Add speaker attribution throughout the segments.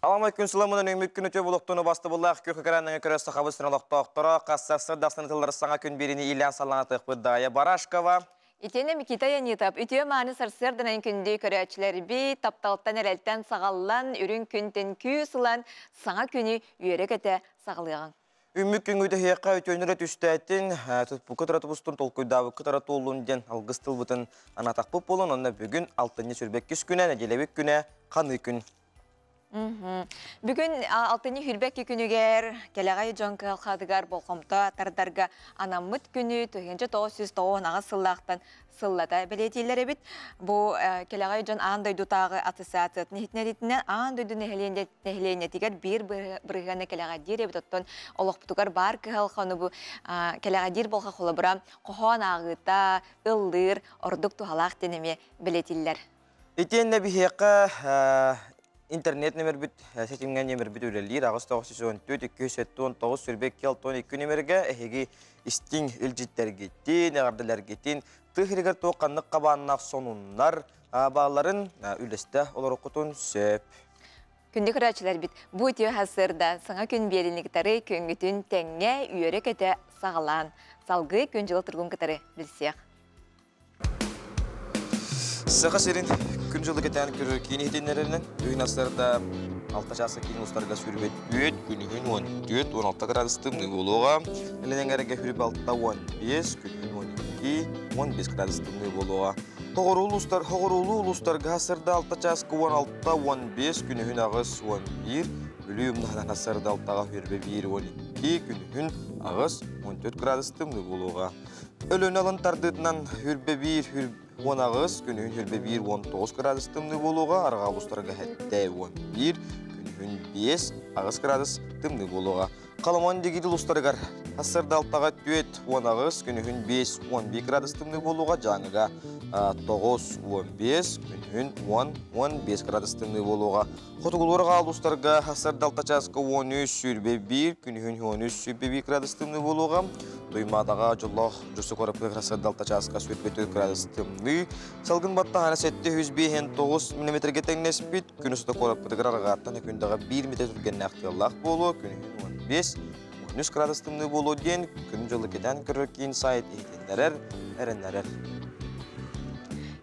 Speaker 1: Alamay gün sılamının ömükkün ötü buluqtuğunu bastı bullaq kökükerenliğe köre saxabısına loqtoqtara qassaqsır daqsınıtılları sana gün birini ilan sallanatıq bıddaya Barashkova.
Speaker 2: İtene Mikita yanitap, ütüye mani sarsırdınan kündü köreçleri bi taptalıktan erelten sağallan, ürün künden küyüsülan, sana günü üyerek ete sağlayan.
Speaker 1: Ümmükkün ötü heyqa ötönüre tüstәтін, bu kıtara tubustun tolkuydağı kıtara tolun den algыстıl butun anataq bu bolun, onda bugün 6. sürbek güne, necelebek güne, kanı gün.
Speaker 2: Bugün 6. hürbek günüger, keleğay jonkal xadıgar bolqomta tardarga anamıt günü, tühence 909 ağa sılaqtan sılada belediyeler bit. Bu keleğay jon ağın doydutağı atasatı nihitneditinden ağın doydu nehleyinetiger bir bırgana keleğay dir ebit ottun oluqputugar bar kıhal xonu bu keleğay dir bolqa xolabıram qoğan ağıta, ıldır, orduk tuhalaq deneme belediyeler.
Speaker 1: İtenne bir heyqa internet nemer bit seçimgen nemer bit ölelir. Ağustos 914 279 sürbek yalton 2 nemerge ehegi isting ilcitler gitti, negardeler gittin. Tıhrigar toqanlık qabanlaq sonunlar bağların üleste olur okutun söp.
Speaker 2: Kündü kıraçlar bit. Bu itiyo hasırda sana gün berilikleri köngütün tenge üyerek ete sağlan. Salgı güncülü tırgun kıtarı bilsiyaq.
Speaker 1: Sıqa serin güncülü geten körür kini hitinlerinden üynaslarda altacası kini uluslarga sürübet büyüt günühün 14 16 gradustım nüboluğa. Elenen gerege hürüp altta 15 günühün 12 15 gradustım nüboluğa. Hoğurulu uluslarga hasırda altacası 16 15 günühün ağız 11 bölüyüm nahdan hasırda alttağa hürübe 1 12 günühün ağız 14 gradustım nüboluğa. Ölün alın tardığından hürbe 1 10 ağız günühün hürbe 1 19 gradustım nüboluğa. Arga uluslarga hette 11 günühün 5 ağız gradustım nüboluğa. Kalamon degili uluslargar hasırda alttağa tüet 10 ağız günühün 5 11 gradustım nüboluğa. Janıga 9 15 günühün 10 15 gradustım nüboluğa. Xotugulurga uluslarga hasırda altaçaskı 13 sürbe 1 günühün 13 sürbe 1 gradustım nüboluğa. Duymadağa jolloq jursu korapı hasırda altaçaskı sürbe 4 gradustım nü. Salgın batta hana sette 109 mm getengnesbit. Günüsüde korapı gradagatan ekündağa 1 metre sürgen aktiyallaq bolu. Günühün 15 13 gradustım nü bolu den. Günjolы geden körökin sayet ehlenderer, erenderer.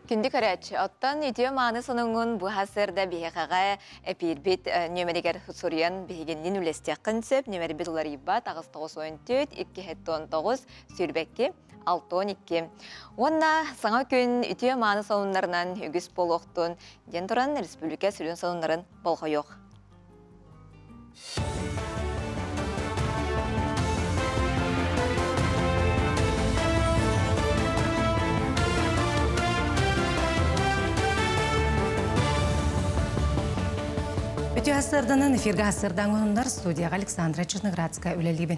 Speaker 2: Kündü kıraç, ottan ütüye mani sonungun bu hasırda biheqağa epirbit nömeriger husuriyan bihegendin ülestiyakın söp, nömeri bit ular ibbat, ağız 914, 219, sürbekki, 612. Onna sana gün ütüye mani sonunlarından hügüs boluqtun, den turan Respublika sürün sonunların bolğa yok.
Speaker 3: Ütü hasırdanın efirge hasırdan onlar studiyaga Александра Черноградская үлелибин.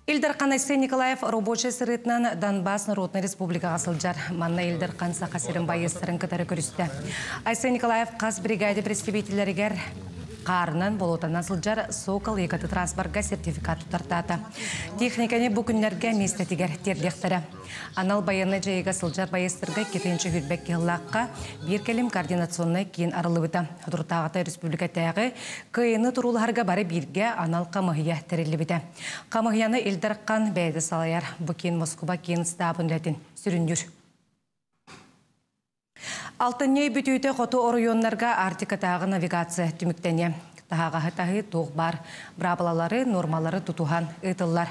Speaker 3: Илдар Айсен Николаев рабочий сырытынан Донбасс Народной Республикаға сылжар. Манна Илдар Сақасерін байыстырын кітары көрісті. Айсен Николаев қас бригаде представителерігер қарынан болотанан сылжар Сокол екаты транспортға сертификат тұтартаты. Техниканы бұл күнлерге местетігер тердектері. Анал баяны жайыға сылжар байыстырға кетенші хүрбек келлаққа бір келім координационный кейін арылы бұта. Тұртағыта республика тәғі күйіні тұруларға бары бірге анал қамығия тәрелі бұта. Қамығияны Илдарқан бәйді салайар. Бұл кейін Москва кейін стабын ләтін сүріндір. Алтынней бүтүйті қоты орыйонларға артикатағы навигация түміктене. Тағағы тағы тоқ бар. Брабылалары, нормалары тұтуған ұйтылар.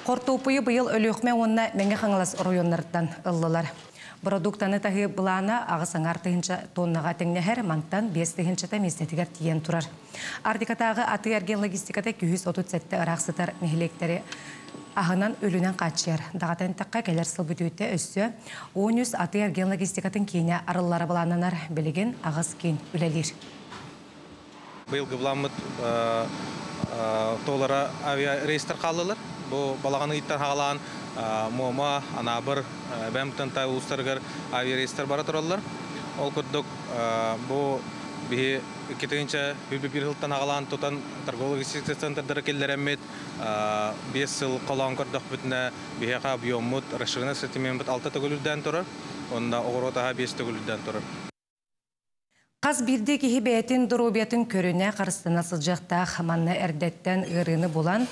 Speaker 3: Қортупыйы бұйыл өліқме онына мәңе қаңылас орыйонлардан ұллылар. Продуктаны тағы бұлана ағысаңар тығынша тоннаға тәңнәхер мантан 5 тығыншата местетігер тиен тұрар. Артикатағы аты әрген логистиката 237 ырақсытар нехелектері ағынан өлінен қатшыр. Дағатан таққа кәлер сыл бүтүйті өссі 13 аты әрген логистикатын кейіне арылары бұлананар білеген ағыз кейін үлелер.
Speaker 4: Бұйылғы бұламыд тоғылары авиарейстер қалылыр. Бұл балағаны иттен ғалан Мома, Анабыр, Бәмтінтай ұлыстарғыр авиарейстер бара тұралылар. Ол күрдік бұл бі кетігінші бір ғылттан ағалан тұтан торгово-логистика центрдері келдерімет 5 жыл қолан көрдік бүтіне біғеға бүйомыд расширына сетімен бұт 6 төгілуден тұрыр, онда оғыротаға 5 төгілуден тұрыр.
Speaker 3: Қаз бірде кихи бәйтін дұробиятын көріне қарыстына сылжақта қаманна әрдеттен ғырыны болан,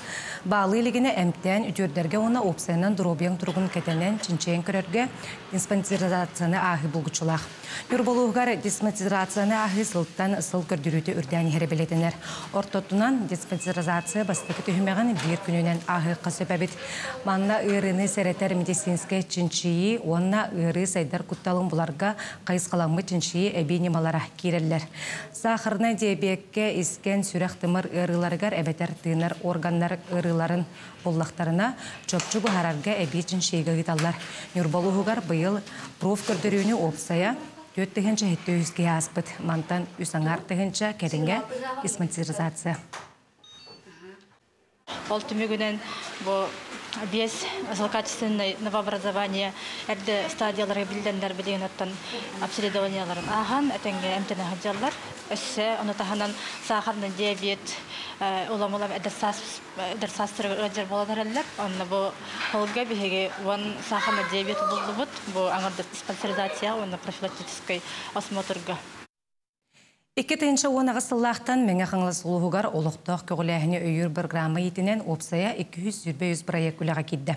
Speaker 3: балы елігіне әмттен үтөрдерге оны опсайынан дұробиян тұрғын кәтенен чинчейін көрерге диспансеризацияны ағы бұлғычылақ. Юрболуғар диспансеризацияны ағы сылттан сыл көрдіріті үрдәні хәребелетінер. Ортотынан диспансеризация бастықы түхімеған бір күнінен ағы қасып әбіт. Манна ғырыны сәрәтер медицинскай чинчейі, онна ғыры сайдар құтталың бұларға қайысқаламы чинчейі әбейнемалара киреллер. Сахарна диабетке isken сүрәхтымыр ырыларгар әбәтер тыынар органнар ырыларын боллақтарына чөпчү бұхарарга әбейчин шейгі гиталлар. Нюрболуғығар бұйыл проф көрдіріуіні опсая, төт тігінші хетті үзге аспыт, мантан үсаңар тігінші кәрінге диспансеризация.
Speaker 5: Ол түмігінен бұл без качественное новообразование әрді стадиялары білдендер білеген оттан обследованияларын аған, әтенге әмтені ғаджалар. Өсі, оны тағынан сахарны диабет, оламалам әдірсастыры ғаджар боладар әлілер. Оны бұл қолға бігеге он сахарны диабет болды бұд, бұл аңырды диспансеризация, оны профилактической осмотрға.
Speaker 3: 2-ші онаға сыллақтан мәңі қаңлас ұлығығар олықтық көгіләхіне өйір бір грамма етінен опсая 200-100 проект күліға кедді.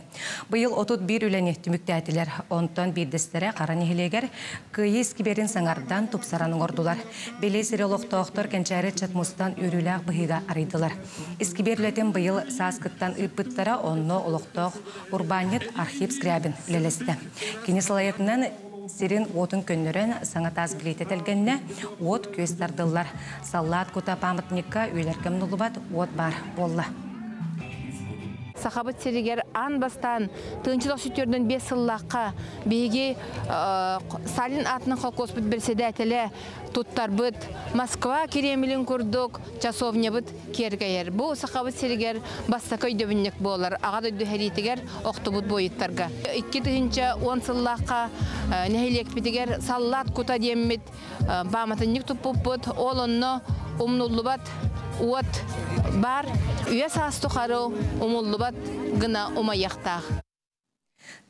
Speaker 3: Бұйыл 31 үләне түмікті әтілер, онтан бердістері қаранегілегер күйес киберін саңардан тұпсараның ордулар. Белесері олықтықтыр кәнчәрі чатмустан өріләқ бұхиға арайдылар. Ескіберлетін бұйыл саскыттан үппіттара онны олықтық урбанет архив скрябин үлелесті. Кенес алайетінен Сирин отын көннерін саңатаз білететелгенне от көстардылар. Саллат көта памытникка үйлеркем нулубат от бар болла.
Speaker 6: Сахабыт серігер ан бастан тыңчылық сүттерден 5 сыллаққа бейге Салин атының қолқоспыт бірседе әтілі тұттар бұд. Москва керемілін күрдік, часовне бұд кергайер. Бұл сахабыт серігер бастақай дөбіннік болар. Ағады дөхәритігер оқты бұд бойыттарға. 2-10 сыллаққа нәхелек бітігер саллат күта деммет баматынник тұппып бұд. Ол онны умнуллубат уот бар, үйе састы қару умуллубат гына умаяқтақ.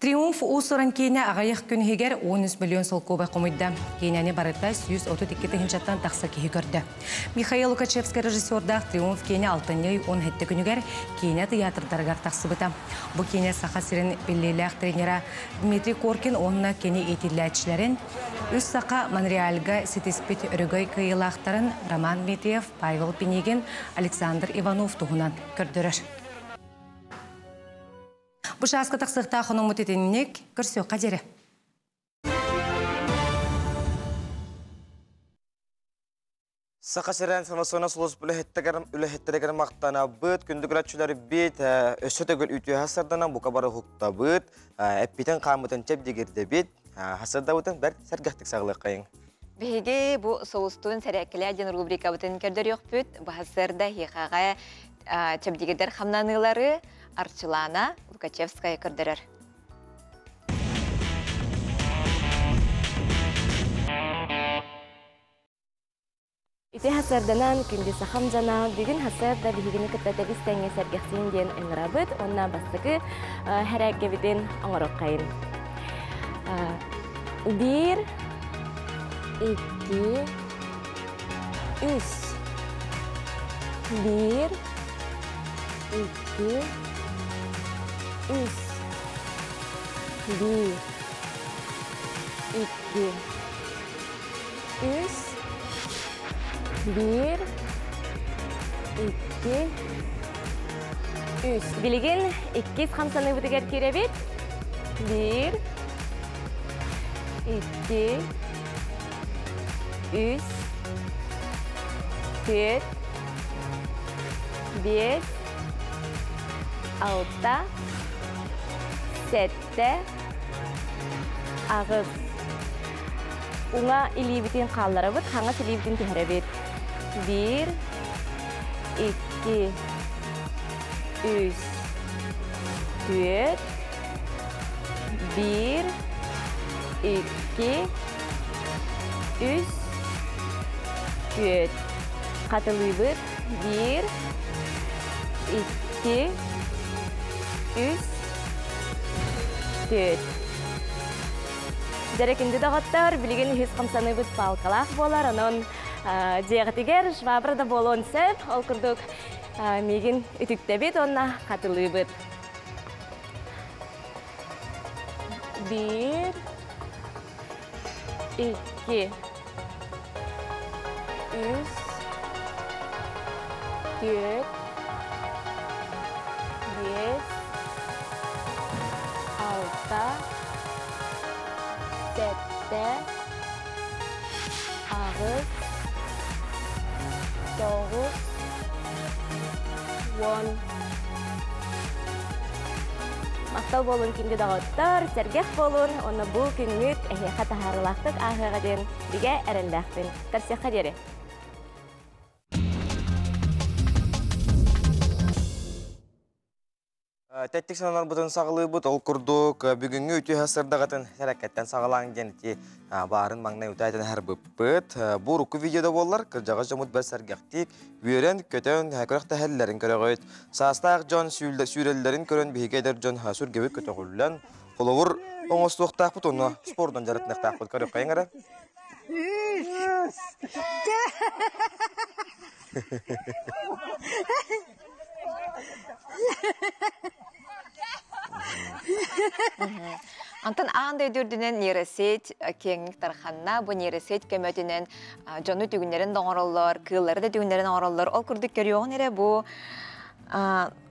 Speaker 3: Триумф ұсырын кейіне ағайық күнігер 13 миллион сол көбі құмыйды. Кейінені барыта 132 хинчаттан тақсы кейі көрді. Михаил Лукачевский режиссердақ Триумф кейіне 6-й 17 күнігер кейіне театрдарғар тақсы бұта. Бұл кейіне сақа сирен беллейләқ тренера Дмитрий Коркин онына кейіне етілі Үз сақа Монреальға сетеспет үрігой күйілақтарын Роман Дмитриев, Павел Пенегин, Александр Иванов тұғынан көрдірір. Бұл жасқы тақсықта қының мұтетінінек көрсеу қадері.
Speaker 1: Сақасыран санасына сұлыс үліхеттірегер мақтана бұд, күнді күрәтшілері бет, өсөтөгіл үтіе хасырдана бұқа бары құқта бұд, әппетен қамытын чәп дегерді бет, хасырда бұтын бәр сәргәқтік сағылық қайын.
Speaker 2: Беге бұл соғыстың сәрәкілі рубрика бұтын көрдір еқ бүт, бұл хасырда хиқаға чәп дегердер қамнанылары Арчылана Лукачевская көрдірір.
Speaker 7: Ити хасарданан күнді сахам жана бүгін хасарда бігіні күттәді бістәңе сәргәқсен ден аңырабыд, онна бастығы әрәкке біден аңырық қайын. 1, 2, 3, 1, 2, 3, 1, 2, 3, 1, 2, 3. Билеген 2 қамсаны бұтығар керебет. 1, 2, 3, 4, 5, 6, 7, ағыз. Уңа илибитин қаллары бұд, қаңа илибитин тәрәбет. 1, 2, 3, 4, 1, 2, 3, 4. Қатылы бұд. 1, 2, 3, 4. Дәрекінді дағаттар, білген 100 қамсаны бұд палқалақ болар, оның Жегітігер швабрада болуын сөп, ол күрдік меген үтіктебет, онна қатылыбыт. 1, 2, 3, 4, 5, 6, 7, 8, 9, 10. Мақтал болын күнгі дағыттар, сәргек болын, оны бұл күнгіт әйеқа тахарылақтық ағыға ден біге әрілдәқпін. Қарсеқа дере.
Speaker 1: Тәттік саналар бұтын сағылы бұт, ол күрдік бүгінгі өте ғасырдағатын әрәкеттен сағылаң денеті барын маңнай өтәйтін әр бұт. Бұл рұқы видеода болар, кіржаға жамыт бәл сәргектік, үйерен көтен әкіріқті әлілерін көріғайт. Састақ жон сүйрелерін көрін бейгейдер жон сүргебі көті құлылан. Қолауыр оңыстуқтақ бұт, оны спордан жарытынықтақ бұт көріп қайыңыры.
Speaker 2: Антон аңдай дүрдінен нейросет кеңік тарханна, бұл нейросет көмөтінен жону түгіндерін доңырылыр, кыллары да түгіндерін доңырылыр. Ол күрдік көріоғын ере бұл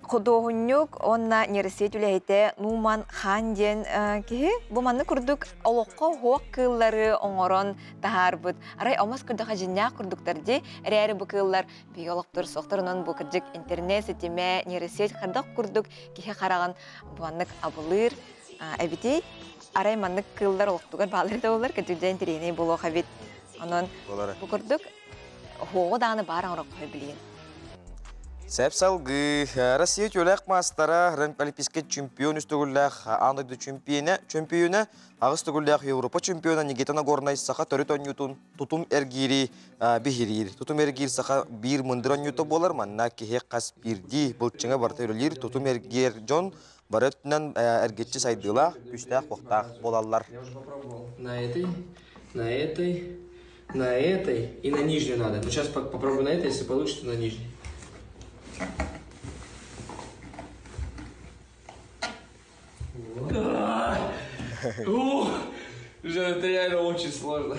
Speaker 2: Құдоғынюк, онна нейросет үләйті Нуман хан ден кейі. Бұл манны күрдік олыққа хоқ кыллары оңырын тағар бұд. Арай омас күрдіға жинақ күрдіктірде әрі бұл кыллар биологтыр соқтырының бұл күрдік интернет сетеме нейросет қырдық күрдік кейі қараған бұл маннық абылыр. Әбітей, арай маннық кыллар олықтығыр бағылыр да олар күрдіктен терейіне бұл оға бет. Онын бұл күрдік хоғы дағыны бар аңырық қой білейін.
Speaker 1: Сәп салғы, Россия төләқ мастара олимпийский чемпион үстігілләқ аңдайды чемпионы, ағыстығылләқ Европа чемпионы Никитана Горнай сақа төрі тонютын тұтым әргері бігерер. Тұтым әргер сақа бір мұндыр онюты болар, манна кеге қас бірді бұлтшыңа барта өрілер, тұтым әргер жон бары өттінен әргетші сайдыла күштәқ қоқтақ болалар.
Speaker 8: На этой и на нижней надо. Ну, сейчас попробуй на этой, если получится, на нижней. Это реально очень сложно.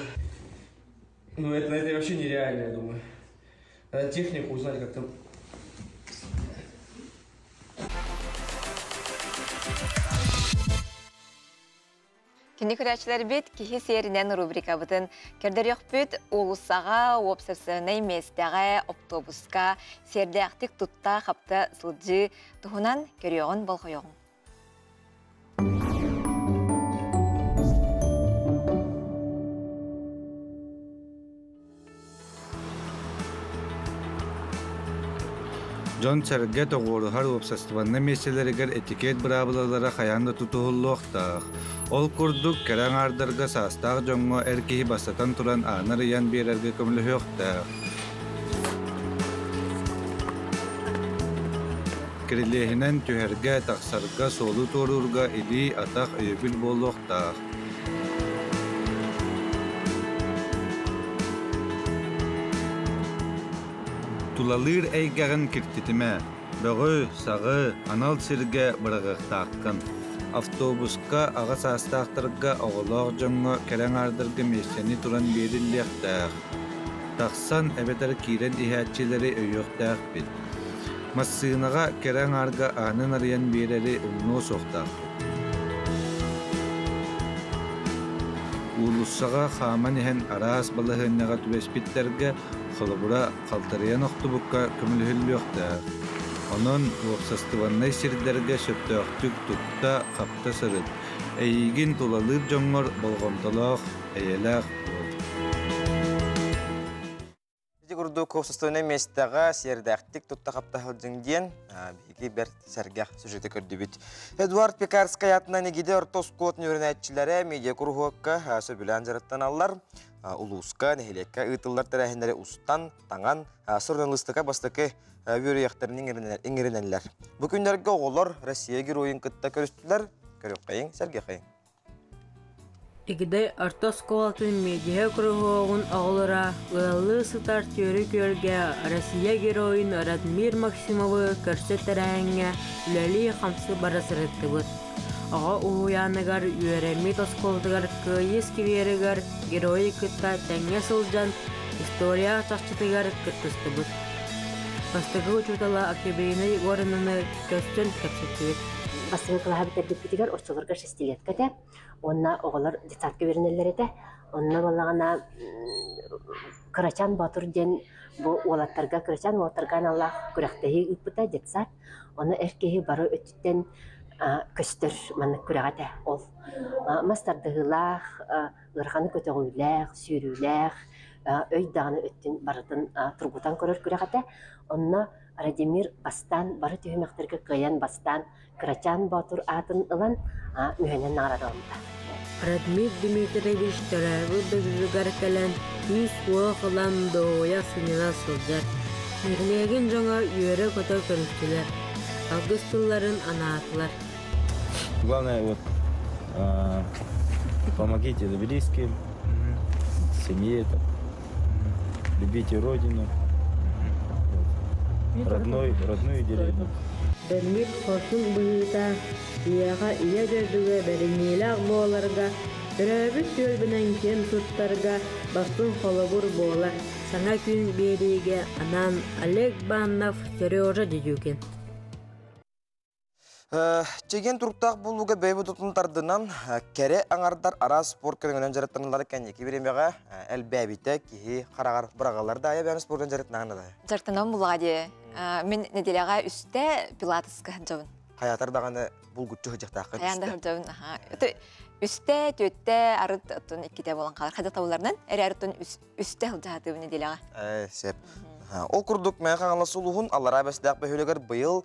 Speaker 8: Ну, это на этой вообще нереально, я думаю. Надо технику узнать как-то.
Speaker 2: Кенде көрәчілер бет, кехи серінен рубрика бұтын кердер еқ бүт олысаға, опсырсығынай местіға, автобусқа, серді әқтік тұтта қапта сылджы тұхынан көріоғын бол қойоғын.
Speaker 9: Жон сәрге тоғыры har опсастыванны меселерігер этикет бұрабылалары қаянды тұтығылуқтақ. Ол күрдік кәрәң ардырға састағы жоңғы әркейі басатан тұран аныр ян берерге көмілі өқтақ. Кірілігінен түйерге тақсарға солу торурға или атақ өйбіл болуқтақ. Тулалыр әйгәғін кірттетіме, бөғі, сағы, анал сірге бұрығықтаққын. Автобусқа аға састақтырға оғылақ жоңғы кәрәң ардырғы месені тұран беріліқтақ. Тақсан әбетер кейрен ихәтчелері өйіқтақ бет. Массыынаға кәрәң арға анын ариян берері ұлну соқтақ. Улуссаға қаман ехен арас балығыннаға түбеспеттерге қылыбыра қалтариян оқтыбыққа көмілхілі өқтақ. Onun uopsastываннай сирдерге сөптөктүк тутта қапта сырыт. Эйгин тулалыр жоңғыр болғомтолақ, әйелақ бол.
Speaker 1: Күрдік уопсастываннай местіға сердәқтік тутта қапта хылжыңден бейгі бір сәргәқ сюжеті көрді бүт. Эдуард Пекарскай атына негеде ортос код нөрінәтчілері медиа күрғуаққа сөбілән жараттан аллар. Улуска, нехелекка, ұйтылар тәрәхіндері ұстан, таңан, сұрнылыстыға бастықы бүйрияқтарының еңірінәлілер. Бүкіндерге оғылар Россия героин күтті көрістілер. Көріп қайын, сәрге қайын.
Speaker 10: Игде артос колатын медиа кругоғын оғылыра ұялы сытар түйері көрге Россия героин Радмир Максимовы көрсеттерәңе үләлі қамсы барасырытты бұд. Аға ұяныгар үйереми тосколдығар көйес кеверігар герои күтта тәңе сылжан история чақчытығар күттісті бұд. Бастығы ұчутала октябрины орыныны көстен көпсетті бұд.
Speaker 11: Басын қылаға бітер орчыларға шестилет кәді. Онна оғылар детсатқа берінелер еді. Онна болағына Кырачан Батыр ден олаттарға Кырачан Батырған Аллах күрәқтегі үппіта детсат. Оны әркеге бары өттен көстір маны күрәғаты ол. Мастардығылақ, ұрғаны көтеғіләқ, сүйріләқ, өйдағаны өттен барытын тұрғутан көрір күрәғаты. Онна Радимир бастан, бары түйімектерге қиян бастан, Кырачан Батыр атын ылан мүхенен нарадалымда.
Speaker 10: Радмир Дмитриевич тарабы дұғығар кәлін үз уақылан доя сынына сылжар. Мерлеген жаңа үйері көті көріштілер. Алғыстыларын анатылар.
Speaker 12: Главное, вот, помогите близким, семье, любите родину, родную деревню.
Speaker 10: Дәрмир қорсын бұйыта, ияға ия жөрдіге бәрінелі боларға, бірәбіт жөрбінен кен тұттарға бастың қолығыр болар. Саңа күн береге анан Олег Баннов Сережа дедюкен.
Speaker 1: Чеген туруктақ болуға бәйбі тұтынтардынан кәрі аңардар ара спорт көріңінен жараттанылары кәнеке беремеға әлбәбіті кейі қарағар бұрағалар да бәйбі спорттан жараттанағаны да.
Speaker 2: Жартынан бұлғады. Мен неделяға үсті пилатеска жауын.
Speaker 1: Қаятар дағаны бұл күтті ғыжақтақы
Speaker 2: Қаянда жауын. Үсті, төтті, арыт ұттын еккеде болан қалар. Қадақ табыларынан әрі арыттың үсті ғылжағаты неделяға.
Speaker 1: Сәп. Ол күрдік мән қаңылы сұлуғын алара бәсідақ бәхөлігер бұйыл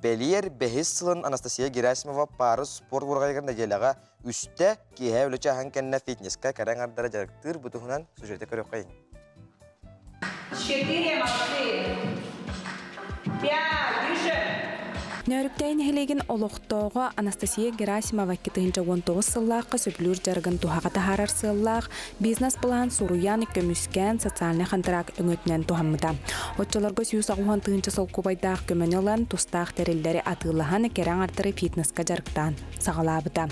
Speaker 1: бәлер бәхес сылын Анастасия Герасимова пары спорт ұрғайығыр неделяға үсті кейе өлічі аған кәніне фитнесқа кәрәң ардары жарықтыр бұтығынан сюжеті көріп қайын.
Speaker 13: 4 молодцы. 5, выше.
Speaker 14: Нөріктәйін хелеген олықтауға Анастасия Герасимова 2019 сыллаққа сөплүр жарғын тухағата харар сыллақ бизнес план суруян көмүскән социальный хантырак өңөтінен тухамыда. Отчаларға сүйіс ағуған тыынчы сол көбайдақ көмөнелан тустақ тәрелдері атылыған керен артыры фитнесқа жарықтан сағалабыда.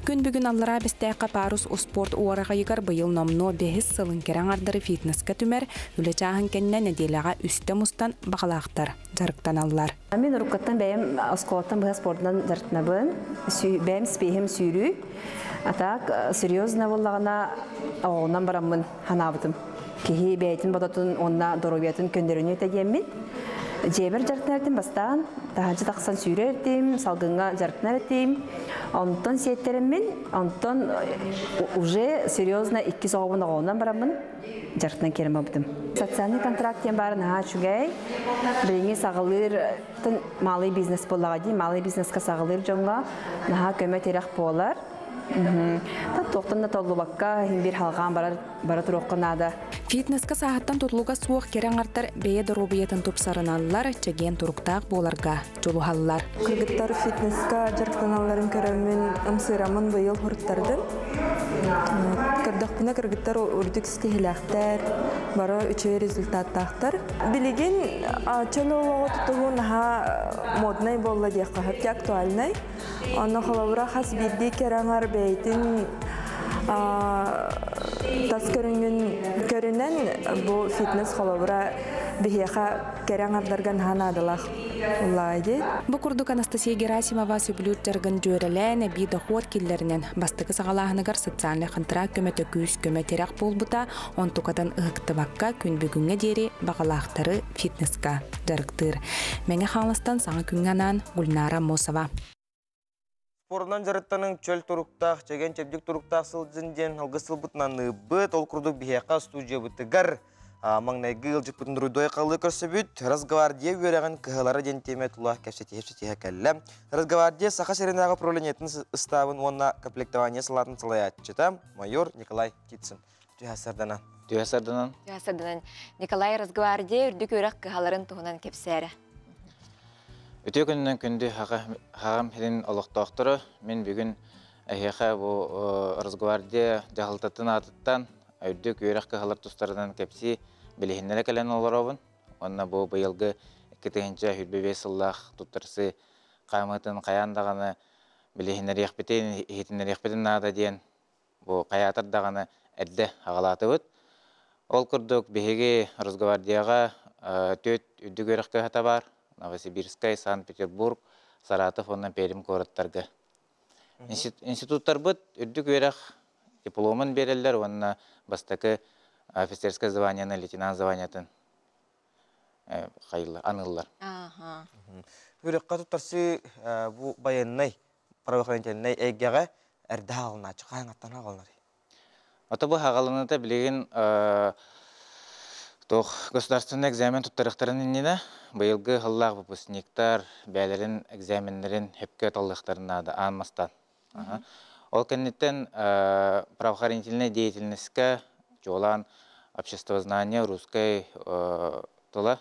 Speaker 14: Күн бүгін аллара бістәққа парус спорт уараға егар бұйыл номно 5 сылын керен артыры фитнесқа түмер үлечағын кәнне неделяға үсті мұстан бағалақтар жарықтан аллар.
Speaker 15: Мен ұрыққаттан бәйім Осколаттан бұға спортынан жарытына бұн, бәйім спейхім сүйрі, атақ серьезна болағына оғынан барамын ханабытым. Кехи бәйтін бодатын онна дорубиятын көндеріне өтегенмін. Жебір жарытына әртім бастаған, тағанчы тақсан сүйрі әртім, салғынға жарытына әртім. Онтон сеттеріммен, онтон уже серьезна 2 соғыбын оғынан барамын жарытынан керім абыдым. Социальный контрактен барын чүгәй, біріңе сағылыр малый бизнес болаға дейм, малый бизнесқа сағылыр жоңға наға көмет ерақ болар. Тоқтында толы баққа бір халған бара тұруққын ады.
Speaker 14: Фитнесқа сағаттан тұтылуға суық керен артар бәйе дұрубиетін тұпсарыналар чеген тұруқтақ боларға жолу халылар.
Speaker 16: Кыргыттар фитнесқа жарықтаналарын көрәмен ұмсырамын бұйыл құрттардың. Кырдақпына кыргыттар үрдік стихилақтар, бара үче результаттақтар. Білеген чөлі олығы тұтығын моднай болла дейққа хөпке актуальнай. Оны қолауыра қас бірді кераңар бәйтін тас көрінен бұл фитнес қолауыра бігеға кераңардарған ханадылақ олайды.
Speaker 14: Бұл күрдік Анастасия Герасимова сөплүр жарғын жөреләне бей доход келлерінен бастығы сағалағынығар социальный қантыра көмет өкүйіс көметерек болбыта, он тұқадан ұғықты баққа күн бүгінге дері бағалақтары фитнесқа жарықтыр. Мәңе қаңластан саңа күнганан Гүлнара Мосова.
Speaker 1: Спорынан жарыттаның чөл тұруқтақ, чеген чепдік тұруқтақ сылжынден алғысыл бұтынан бұт, ол күрдік бігеқа студия бұтығар. Маңнайғы ғылжық бұтын рудой қалы көрсі бүт, разговардия өреген кығылары ден теме тұлақ кәпшеті кәлі. Разговардия сақа серендағы проленетін ұставын онна комплектование салатын салаятчыта майор Николай Китсын. Түйәсарданан.
Speaker 2: Николай разговардия үрдік өрек кығыларын тұғынан кепсәрі.
Speaker 17: Өте күннен күнді хағам хелін олықтақтыры, мен бүгін
Speaker 13: Эхеха бу Росгвардия жахылтатын атыттан өйдік үйрек кахалар тустарынан кепси билихиннеле келен оларобын. Онна бу быйылгы 2-25 сыллах туттарсы қаймытын қаяндағаны билихиннер яқпетен, хетиннер яқпетен нада дейін бу қаятырдағаны әдді ағалаты бұд. Ол күрдік бігеге Росгвардияға төт үддік үйрек кахата бар. Новосибирскай, Санкт-Петербург, Саратов, онна Перим кораттарға. Институттар бұд үддік үйрек дипломын берелер, онна бастакы офицерское званияны, лейтенант званиятын аныллар.
Speaker 1: Үйрекқа тұттарсы бұл баяннай, правоохранительный әйгеға әрді ағылына, чықайын аттан ағылынар.
Speaker 13: Ота бұл ағылыныда білеген государственный экзамен туттарықтарын иннена, быйылгы ғыллақ выпускниктар бәлерін экзаменлерін хөпке толлықтарына да анмастан. Ол кәнеттен правоохранительной деятельностька жолан общество знания русской тыла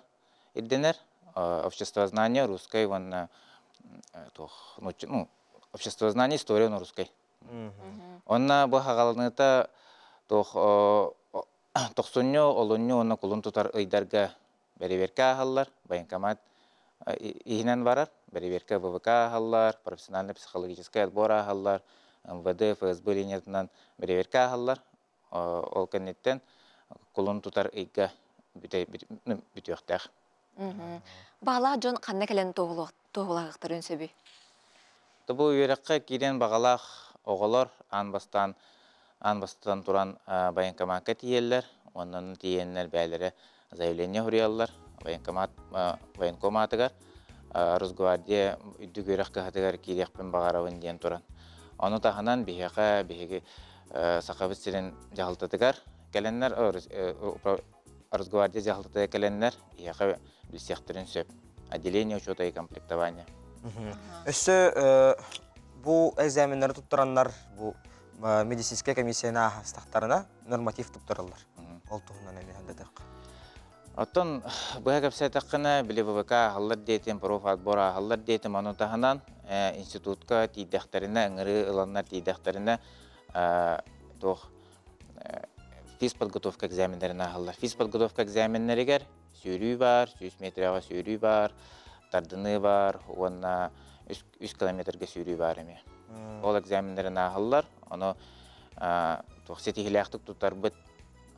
Speaker 13: идденер, общество знания русской, общество знания история на русской. Онна бұл ағылыныда тоқсунню, олунню, онна кулун тутар ыйдарга береверке ағалар, военкомат ихинен барар, береверке ВВК ағалар, профессионально-психологический отбор ағалар, МВД, ФСБ линиятынан береверке ағалар, ол кәнеттен кулун тутар ыйга бүтөқтәқ.
Speaker 2: Бағалақ жон қанна кәлен тоғылағықтар өнсөбі?
Speaker 13: Бұл үйрекке кейден бағалақ оғылар анбастан туран военкоматқа тиелер, онын тиенлер бәлері заявление хуриялар, военкоматыгар, Росгвардия үддік үйрекке хатыгар кейдекпен бағарауын ден туран. Оны тағынан бігеге сақабыт сирен жағылтатыгар кәленлер, Росгвардия жағылтатыгар кәленлер бігеге білсектерін сөп. Отделение учета и комплектования.
Speaker 1: Өссі бұл экзаменлері тұттыранлар бұл медицинская комиссияна астақтарына норматив тұттырылар. Ол тұғынан әмейхандадық.
Speaker 13: Оттон бұға көпсәтіққіні білі ВВК ағалар дейтім, профотбор ағалар дейтім, оны тағынан институтқа тейдәқтеріне, ыңыры ұланлар тейдәқтеріне физподготовка экзамендеріне ағалар. Физподготовка экзаменлерігер сүйрүй бар, 100 метрияға сүйрүй бар, тардыны бар, онна 3 километрге сүйрүй бар еме. Ол экзамендерін ағылар, оны сетихиляқтық тұтар бұд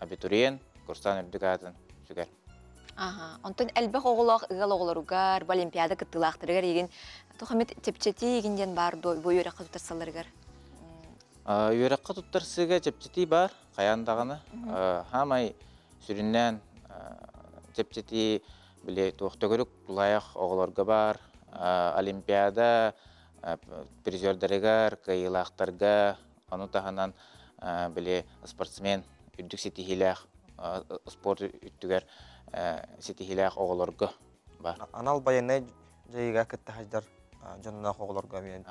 Speaker 13: абитуриен, курсан үрдік атын сүгер.
Speaker 2: Онтын әлбәқ оғылақ, ұғал оғыларуғар, олимпиада күттілақтырығар еген, тұқымет тепчеті егенден бар бұл үйраққа тұтарсаларығар?
Speaker 13: Үйраққа тұтарсыға тепчеті бар, қаяндағаны. Хамай сүріннен тепчеті біле тоқтығырық бұлаяқ оғыларға бар, олимпиада призердерігер, кайылақтарға, оны тағынан біле спортсмен үрдік сетихилях, спорт үттігер сетихилях оғыларға бар.
Speaker 1: Анал баянай жайыға кітті хаждар жанынақ оғыларға мен?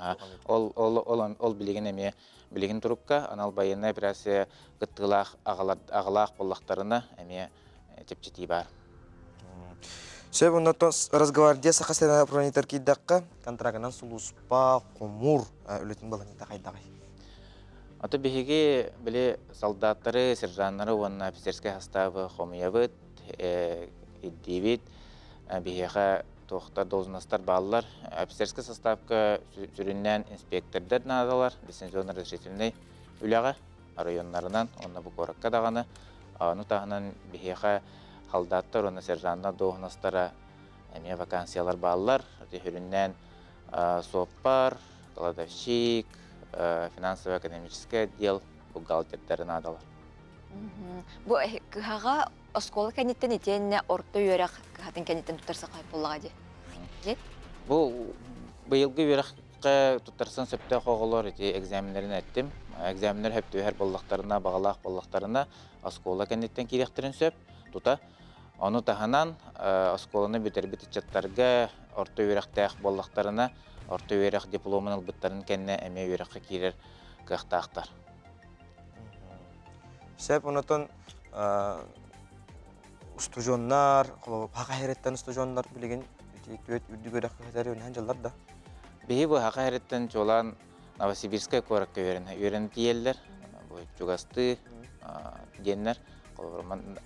Speaker 13: Ол білеген әме, білеген тұрыпқа, анал баянай бірәсі кіттілақ ағылақ боллақтарына әме тепчеті бар.
Speaker 1: Сөйб, оннаттон Росгвардия сақасына пронитар кейдаққа контрагынан сұлуыспа, құмур өлетін баланеті қайдағай?
Speaker 13: Аты бігеге біле солдаттары, сержанлары, онна офицерскай хаставы хомиябыт, иддивит, бігеға тоқтар должностар балылар. Офицерскай составка жүріннен инспектордар надалар, лицензионный разрешительный үліға районларынан, онна бұл қораққа дағаны, оны тағынан бігеға халдаттар, оны сержанна доғынастара әме вакансиялар балылар, үріннен соппар, кладовщик, финансово-экономический отдел, бухгалтердарын адалар.
Speaker 2: Бұл кыхаға осколы кәнеттен етенне орта үйерек кыхатын кәнеттен тұтарса қайып болуға де?
Speaker 13: Бұл бұйылғы үйерекке тұтарсан сөпті қоғылар экзаменерін әттім. Экзаменер хөпті өйер боллақтарына, бағалақ боллақтарына осколы кәнеттен керектерін сөп тұта. Оны тағынан осколыны бүтербіт үтчаттарға орта үйеректәқ боллақтарына орта үйерек дипломын ұлбыттарын кәнне әме үйерекке керер қықтақтар.
Speaker 1: Сөп, онытын ұстужонлар, хақа хереттен ұстужонлар білеген үрдік үйерек қықтары өнен жалар да?
Speaker 13: Бейі бұл хақа хереттен жолан Новосибирская коракка үйрен тиеллер, Чугасты деннер.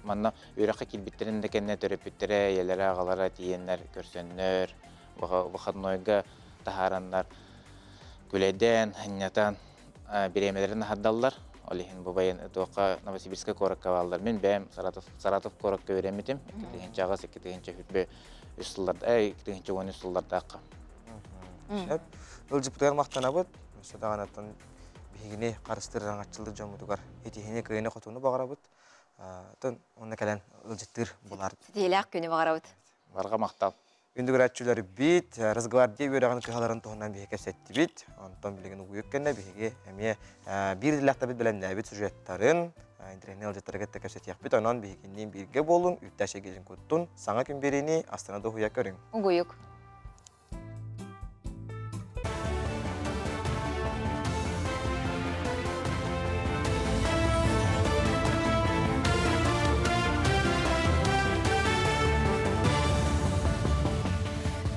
Speaker 13: Манна үйраққа келбеттерін декенне төреппеттере, елері ағалара тиеннер, көрсеннер, бұқаднойға тахарандар, күлейден, ханнятан беремелерін хаддалар. Олихин бұбайын туаққа Новосибирская коракка балдар. Мен бәйім Саратов коракка өреметім. 2-ші ағас, 2-ші хүтбе үстілдарды, 2-ші 10 үстілдарды аққа.
Speaker 1: Өлжіп бұтайыр мақтана бұд, сөдағанаттан бейгіне қарыстырыран атчылды жомудығар. Етехіне күйіне қотуыны бағара бұд. Онына кәлін өлжеттір болар.
Speaker 2: Сетейләқ көне бағара бұд.
Speaker 13: Барға мақтал.
Speaker 1: Үндігір әтчілері бейт, Разгвардия өрағын күйаларын тұғынан бейге сәтті бейт. Онтан білеген ұйықкенне бейге әме бір діләқта бейт біләнне бейт сюжеттарын, интернет өлжеттері кәтті көпсетияқ бейт. Онан бейгеннен бірге болын, үттәші кезін көттін, саңа күн берені астанада ұйық көрің.
Speaker 2: Ұйық.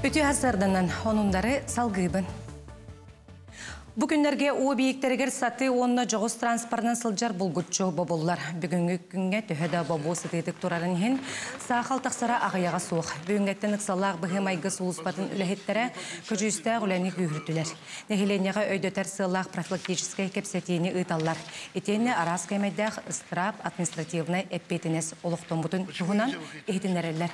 Speaker 3: Өте hazırdanan onundары салгыбын. Бүгінлерге о бейіктерігер саты онына жоғыз транспортынан сылжар бұлгүтчі боболлар. Бүгінгі күнге төхеді бобол сытыдық тұрарын хен сақал тақсара ағаяға суық. Бүгінгеттен ұқсалақ бұхым айғы сұлыспатын үләхеттері көжүйісті ғыләні күйіртілер. Нәхеленеға өйдөтер сылақ профилактическай кепсетейіні ұйталар. Етені арас кәмәдәқ ыстырап административны әппетінес олықтон бұтын жұғынан ехтінерелер.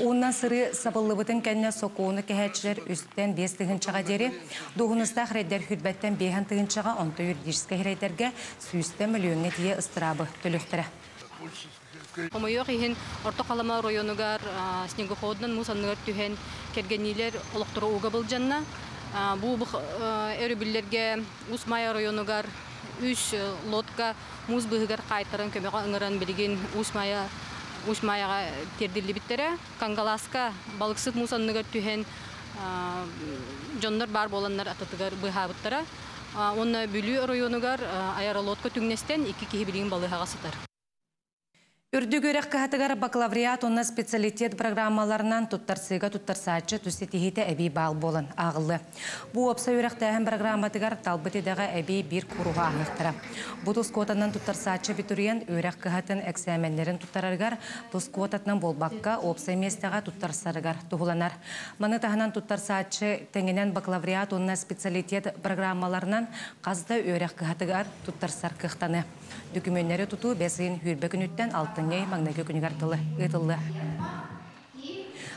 Speaker 3: Онынан сыры сабылы бұтын кәнне соқуыны кәхәтшілер үстен 5-тігін чаға дері, доғыныстақ рәддер хүдбәттен 5-тігін чаға 10 юридическа херейдерге сүйісті миллионға тие ыстырабы төліқтірі.
Speaker 5: Омойоқ ехін орта қалама районығар снегоходынан мұсанығар түйен кергенилер олықтыры уға бұл жанна. Бұл өрібілерге Усмая районығар үш лодка мұз бұғығар қайтырын көмеға ыңыран білген Усмаяға терділі біттері. Кангаласка балықсыт мұсанығар түйен жондар бар боландар ататығар бұға бұттыра. Оны бүлі районығар аэролодка түңнестен 2 кихи білген балығаға сытар.
Speaker 3: Үрдігөрек кәтігар бакалавриат онна специалитет программаларынан туттарсыға туттарсачы түстетихеті әбей бал болын ағылы. Бұ опса өректәйін программатығар талбытыдағы әбей бір құруға аңықтыра. Бұ тұскотанан туттарсачы бітурен өрек кәтін әксәменлерін туттарарғар тұскотатынан болбаққа опса местіға туттарсарығар тұғыланар. Маны тағынан туттарсачы тәңінен бакалавриат онна специалитет программаларынан қазды өрек кәтігар туттарсар кықтаны. Документері тұту бәсін хүрбекін үттен алтынней маңнайғы күнігартылы ұйтылы.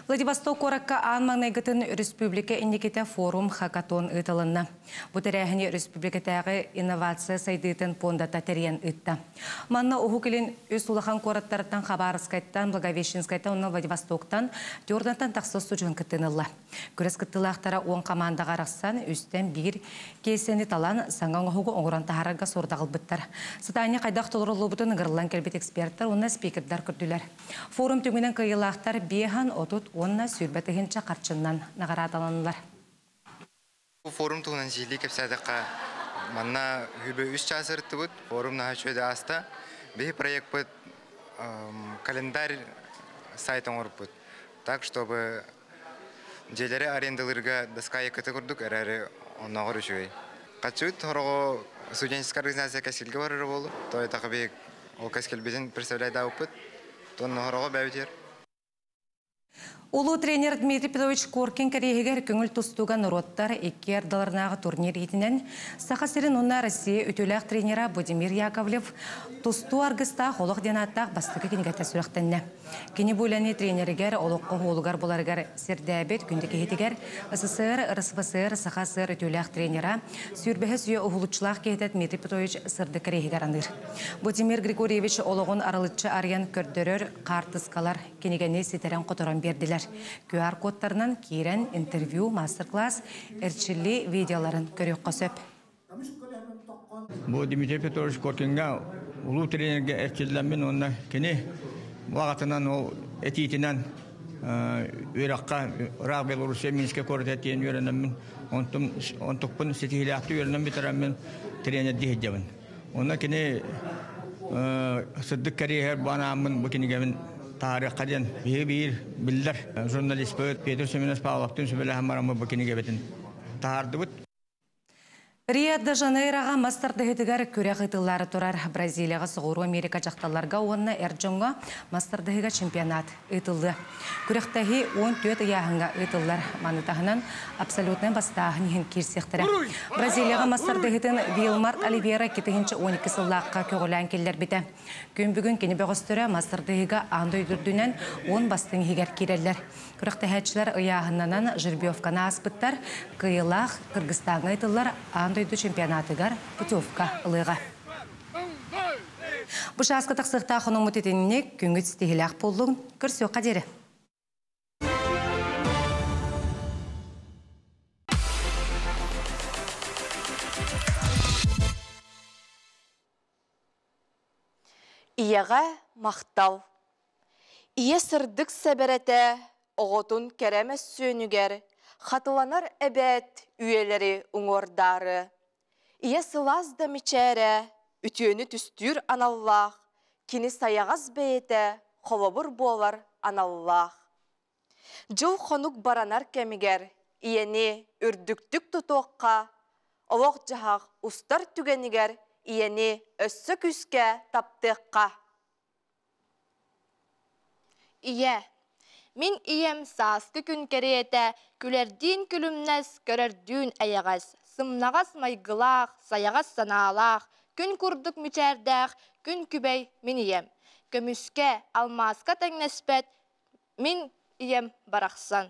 Speaker 3: Владивосток коракка ан маңнайғытын республика индикеті форум хакатон ұйтылынна. Бұтырәхіне республикатағы инновация сайдыйтын пондата терен ұйтта. Манна ұху келін өз ұлақан кораттарыттан Хабаровскайттан, Благовещенскайттан, онна Владивостоктан дөрдантан тақсыз сұжын күттінілі. Көрес күттілақтара 10 командаға рақсан үстен бір кейсені талан саңған ұхуғы оңыран тахарарға сордағыл бұттар. Сытайны қайдақ толырылы бұтын ғырлан келбет эксперттар, онна спикердар күрділер. Форум түмінен қиылақтар бейхан отут онна сүрбәтігінші қарчыннан нағарадаланылар.
Speaker 17: Форум туғынан жиілі кепсәдіққа манна хүбі 3 часырытты бұд. Форум наға чөйді аста. Бей проект бұд календарь сайтын орып бұд. Так, чтобы желері арендалырға дасқа екіті күрдік, әрәрі оннағыр үшуей. Қатшуыд хорығы студенческая организация кәскелге барыры болу. Той тақы бей ол кәскелбетін представляйда ауып бұд. Тонны хорығы бәудер.
Speaker 3: Улу тренер Дмитрий Петрович Коркин кәрегер көңіл тұстуған роттар екер даларнағы турнир етінен сақасырын онна Россия өтіләқ тренера Владимир Яковлев тұсту арғыста қолық денаттақ бастықы кенігәті сүріқтінні. Кені бөләне тренерігер олыққы олығар боларығар сердәбет күнді кейтігер СССР, РСФСР, сақасыр өтіләқ тренера сүрбәхі сүйе ұғылычылақ кейтет Дмитрий Петрович сырды кәрегер аныр. Владимир Григорьевич олығын арылытчы ариян көрдірір қартысқалар кенігәне сетерен қотыран берділер. QR кодтарынан кейрен интервью, мастер-класс, әрчілі видеоларын көрек қосып.
Speaker 18: Бұл Дмитрий Петрович Коркинға ұлу тренерге әрчілденмен онына кені вағатынан ол әтейтінен өраққа Рақ Белорусия Минске көрдеттен өрінімін, онтықпын сетихіліақты өрінім бітірімін тренер дейдемін. Онына кені сұрдық кәрейер бағанамын бұл кенігемін тарих қаден бір білдір журналист бөт Петр Семенес Павловтың сөбелі хамарамы бұкенеге бетін тағарды бұд.
Speaker 3: Рио-де-Жанейроға мастардығыдығар көрек ұтылары тұрар. Бразилияға сұғыру Америка жақталарға онына әрджонға мастардығыға чемпионат ұтылды. Көректәгі 14 яғынға ұтылдар. Манытағынан абсолютный бастағын ен керсектірі. Бразилияға мастардығыдың Вилмарт Оливера 2-12 сыллаққа көгілән келдер біті. Күн бүгін кені бөғістірі мастардығыға анды үйдірдінен 10 бастың егер керелер. Көректәхәтшілер ұяғынынан Жербьевкана аспыттар, қиылақ Кыргызстанға ұтылдар андойды чемпионатыгар путевка ылыға. Бұш асқы тақсықта құның мұтетініне күнгіт стихіләқ болуын көрсеу қадері.
Speaker 19: Ияға мақтал. Ие сырдық сәбірәті оғытын кәрәмәс сөнігер, қатыланар әбәт үйелері ұңордары. Ие сылазды мечәрі, үтіөні түстүр аналлах, кені саяғаз бәйеті, қолабыр болар аналлах. Жыл қонук баранар кәмігер, иені үрдіктік тұтуққа, олық жағақ ұстар түгенігер, иені өссі күске таптыққа.
Speaker 20: Ие, min iyem saskı gün kereyete, külerdin külümnez, körerdün ayağız. Sımnağız maygılaq, sayağız sanalaq, gün kurduk müçerdaq, gün kübey min iyem. Kömüske, almaska tengnespet, min iyem baraqsan.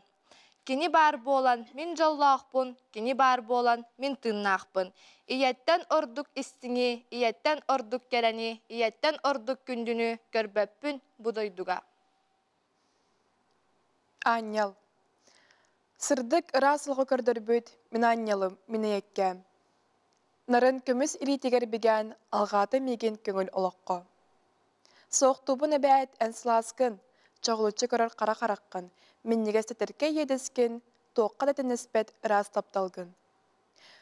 Speaker 20: Kini bar bolan, min jallaqpın, kini bar bolan, min tınnaqpın. İyetten orduk istini, iyetten orduk kereni, iyetten orduk gündünü, görböppün budayduga.
Speaker 16: Аньял. Сырдык ырасылғы көрдірбөт, мен аньялым, мен еккем. Нарын көміс иритегер біген, алғаты меген көңіл олыққа. Соқтубын әбәт әнсыласкын, чоғлучы көрір қара-қараққын, мен негесті тірке едіскен, тоққа да тенеспет ырас тапталғын.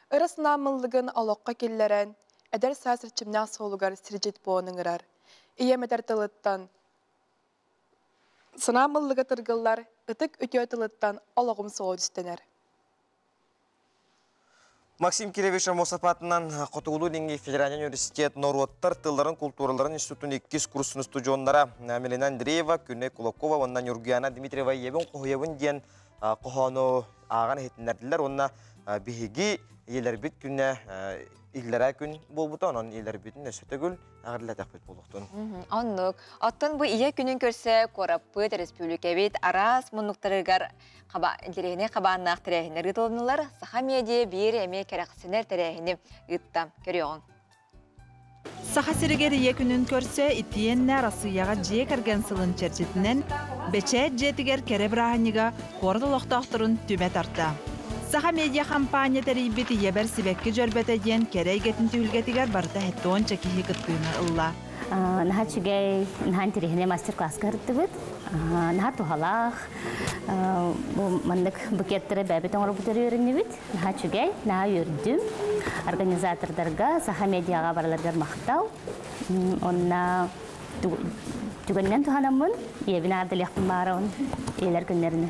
Speaker 16: Ырас намылығын олыққа келлерен, әдер сәсір чымнақ солуғар сіржет боғының ырар. Ием әдер тылыттан, сынамылығы тұрғылар, ытык өтетіліттен олығым соғы түстенер.
Speaker 1: Максим Киревич Мосапатынан Котугулу Деңгей Федеральный университет Норуоттар тылларын культураларын институтын 2 курсын студионнара Мелина Андреева, Күне Кулакова, оннан Юргияна Дмитриева ебін қоғыебін ден қоғаны аған хетінлерділер. Онна бігігі елер бит күнне illere gün bolbutan on iller bütün sötegül ağırla tapet boluktun.
Speaker 2: Anlık. Attan bu iyi günün körse Korapıt Respublika bit aras munuktarıgar illerine kabannak terehine rıdılınlar saha medya bir emek kereksiner terehine gıttam görüyorsun.
Speaker 21: Saha sirgeri yekünün körse itiyenler asıyaga jek ergen sılın çerçetinden beçe jetiger kerebrahaniga kordoloqtaqtırın tüme tartta. Saha medya kampanya teribiti yeber sibekki jörbeteyen kereygetin tühülgetiger barda hettoon çekihi gıtkıynar ılla.
Speaker 11: Naha çügey, nahan terihine master class kırıttıbıt. Naha tuhalaq, bu mandık bukettere bebet oğru buteri öğrenibit. Naha çügey, naha yördüm. Organizatorlarga saha medyaga baralargar maqtaw. Onna tügenden tuhanamın, yebinarda liqtim barawın, iyiler günlerini.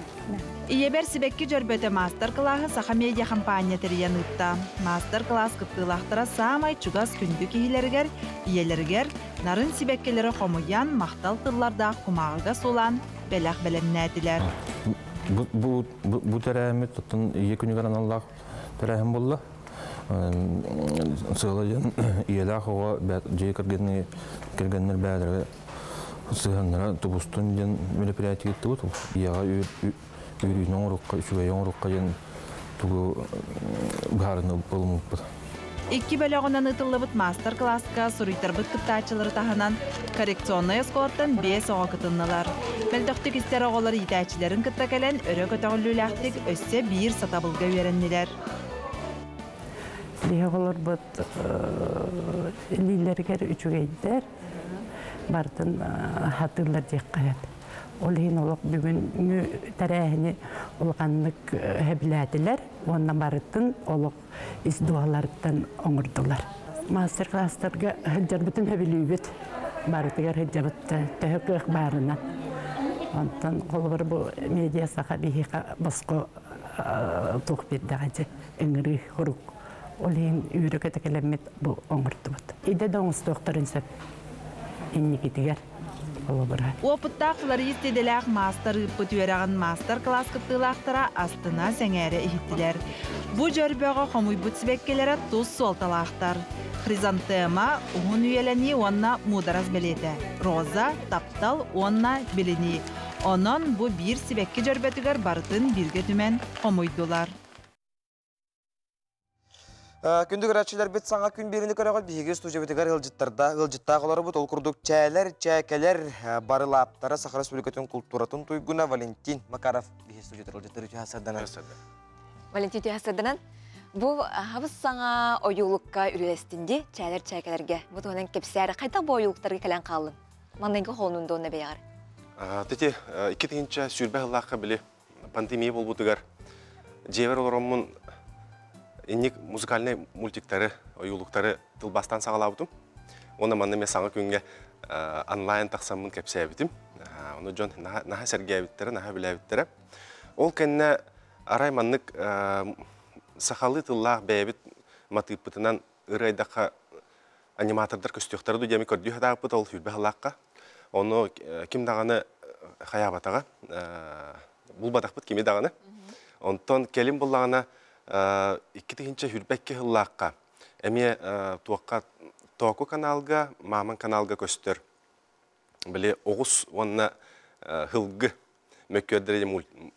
Speaker 21: Iyeber sibekki jörbete master class'ı saha medya kampanya teriyen ıtta. Master class kıptılaqtıra samay çugas kündük iyilerger, iyelerger, narın sibekkeleri xomuyan maqtal tıllarda kumağıga solan belaq belennetiler.
Speaker 22: Bu terehimi tutun iyi günügar analaq terehim bolla. Sığılayan iyeler xoğa jey kirgenler bäderge sığanlara tubustun jen merapiriyati gitti bu. Iyaga ürüyün oğrukka, şüvey oğrukka jen tugu garını bolmukput.
Speaker 21: İki bölüğünden ıtıllıbıt master class'ka suruytarbıt kıptaçıları tahanan korreksyonlu eskolattan 5 oğa kıtınnalar. Meldöktük ister oğaları itaçilerin kıtta gelen örü kötüğüllülüktik össe bir satabılga verenliler.
Speaker 23: Liğolar bıt lilerger üçügeydiler. Bardın hatırlar jekkayat. Olhin olaq bugün terehini olğanlık hebiladiler. Ondan barıttın olaq izdualardan oңurdular. Master classlarga hıccar bütün hebilübet. Barıtıgar hıccar tehökök barına. Ondan kolbar bu medya saha bihiqa basko tuq bir dağcı. Engri huruk Олин үйрөкө текелемет бу оңгуртубут. Иде доңус докторын сөп инникитигер олобура.
Speaker 21: Опыттақ флорист еделәқ мастер үппі түйерағын мастер-класс кыттылақтара астына сәңәрі ихиттілер. Бұ жөрбөға қомуй бұтсібеккелері тұз солталақтар. Хризантема ұғын үйелені онна мудараз белеті. Роза, таптал онна біліні. Онын бұ бір сібекке жөрбетігер барытын бірге түмен қомуйдылар.
Speaker 1: Күндік рәтшілер бет саңа күн беріні көріғал бейге студия бетігер ғылжытта қолары бұд. Ол күрдік чәлер, чәкәлер барылаптары Саха Республикатын культуратын туйгуна Валентин Макаров бейге студия ғылжыттары түйәсірдінен.
Speaker 2: Валентин түйәсірдінен, бұл ғабыз саңа ойулыққа үрелестінде чәлер, чәкәлерге. Бұл оның кепсәрі қайтақ бұл ойулықтарға кәлен қалын. Маңдайғы қолының доны бейғар.
Speaker 4: Тәте, 2-тігінші сүрбе ғылаққа білі пандемия бол бұтығар. Жевер оларымын Инник музыкальный мультиктары, ойулуктары тылбастан сағалабытым. Оны манны мен саңа күнге онлайн тақсамын кәпсәбітім. Оны жон наға сәргәбіттері, наға біләбіттері. Ол кәнне арай маннык сақалы тыллақ бәйбіт матыппытынан ұрайдаққа аниматордар көстіқтары дүдемі көрдігі дағыпыт ол хүрбе ғылаққа. Оны кім дағаны қаябатаға, бұл бадақпыт кеме дағаны. Онтон келім болағына 2-тігінші хүрбәкке ғыллаққа. Әме туаққа тоқу каналға, мамын каналға көстір. Біле оғыз онына ғылғы мөккердері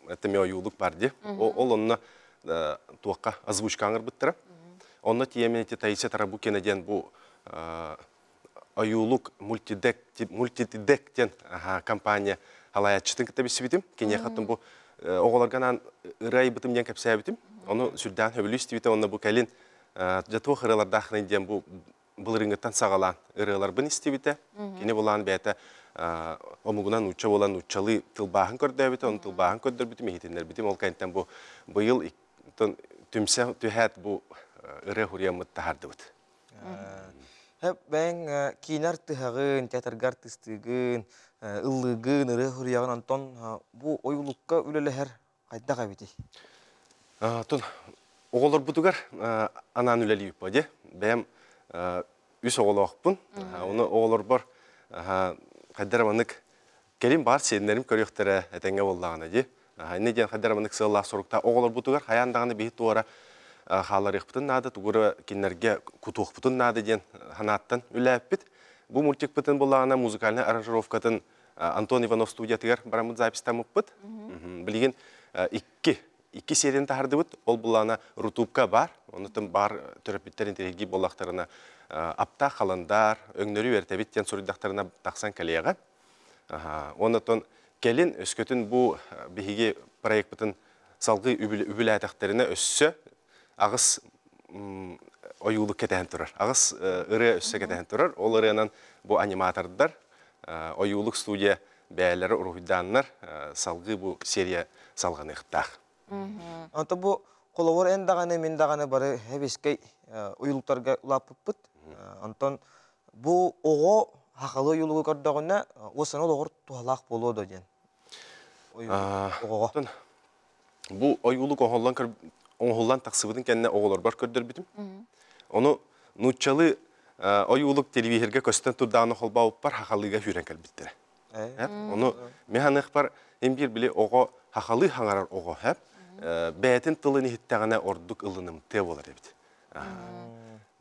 Speaker 4: әтіме ойулық барды. Ол онына туаққа озвучка аңыр бұттыры. Онына тиеменеті тайсы тарабу кенеден бұл ойулық мультидектен компания халаятчытын кітабесі бітім. Кене қаттым бұл оғыларғанан ұрай бітім ден кәпсә бітім. Оны сүрдән хөбілі істейті, оны бұл кәлін жатуық ұрылардақын ден бұл рыңғыттан сағалан ұрылар бұн істейті. Кене болан бәйті омығынан ұтча болан ұтчалы тылбағын көрді әбіті, оны тылбағын көрдір бітім, ехетіндер бітім. Ол кәнттен бұйыл түмсе түхәт бұл ұры хұриямыт тағарды бұд.
Speaker 1: Бәң кейнар тұхағын, театргар тұстығын, ұллығын, ұры хұрияғын антон бұл ойылыққа үлелі әр қайдаға беті?
Speaker 4: Оғылар бұтығар анан үләлі үппаде. Бәйім үс оғылы оқпын. Оны оғылар бар қайдараманық келім бар сенлерім көректері әтенге болдағына де. Әне ден қайдараманық сығылақ сұрықта оғылар бұтығар қаяндағаны бейт туара қалар еқпітін нады, тұғыры кенлерге күті оқпытын нады ден ханаттан үләп біт. Бұл мультик бұтын болдағына музыкальный аранжировкатын Антон Иванов студиятығар барамыд запистамып бұт. Білеген Iki serien tahardı bud, ol bulana rutubka бар, onutun бар töröpitlerin teregi bollaqtarına apta qalandar, öngörü vertebitten sorudaqtarına taqsan kaleyaga. Onutun kelin öskөtün bu bihigi proyekt butun salgı übül aytaqtarına össö ağız oyuluk ketehen turar. Ağız ırı össö ketehen turar. Ol ırınan bu animatorlar oyuluk studiya bəyələri uruhidanlar salgı bu seriya salğanı ıqtaq.
Speaker 1: Anta bu kolawar en dağını min dağını bari hepeskey uyuluklarga ulapıp bud. Anton bu oğo haqalı uyuluğu kardağına o sana oğur tuhalaq bolu da gen.
Speaker 4: Bu uyuluk oğullan taqsıbıdın kendine oğular bar kördür bitim. Onu nutçalı uyuluk televizirge kösten turdağını holbağıp bar haqalıga hüren kalbittir. Onu mehanıq bar en bir bile oğo haqalı hangarar oğo hep. Bəyətin tılını hittəğənə orduk ılınım tev olar ebit.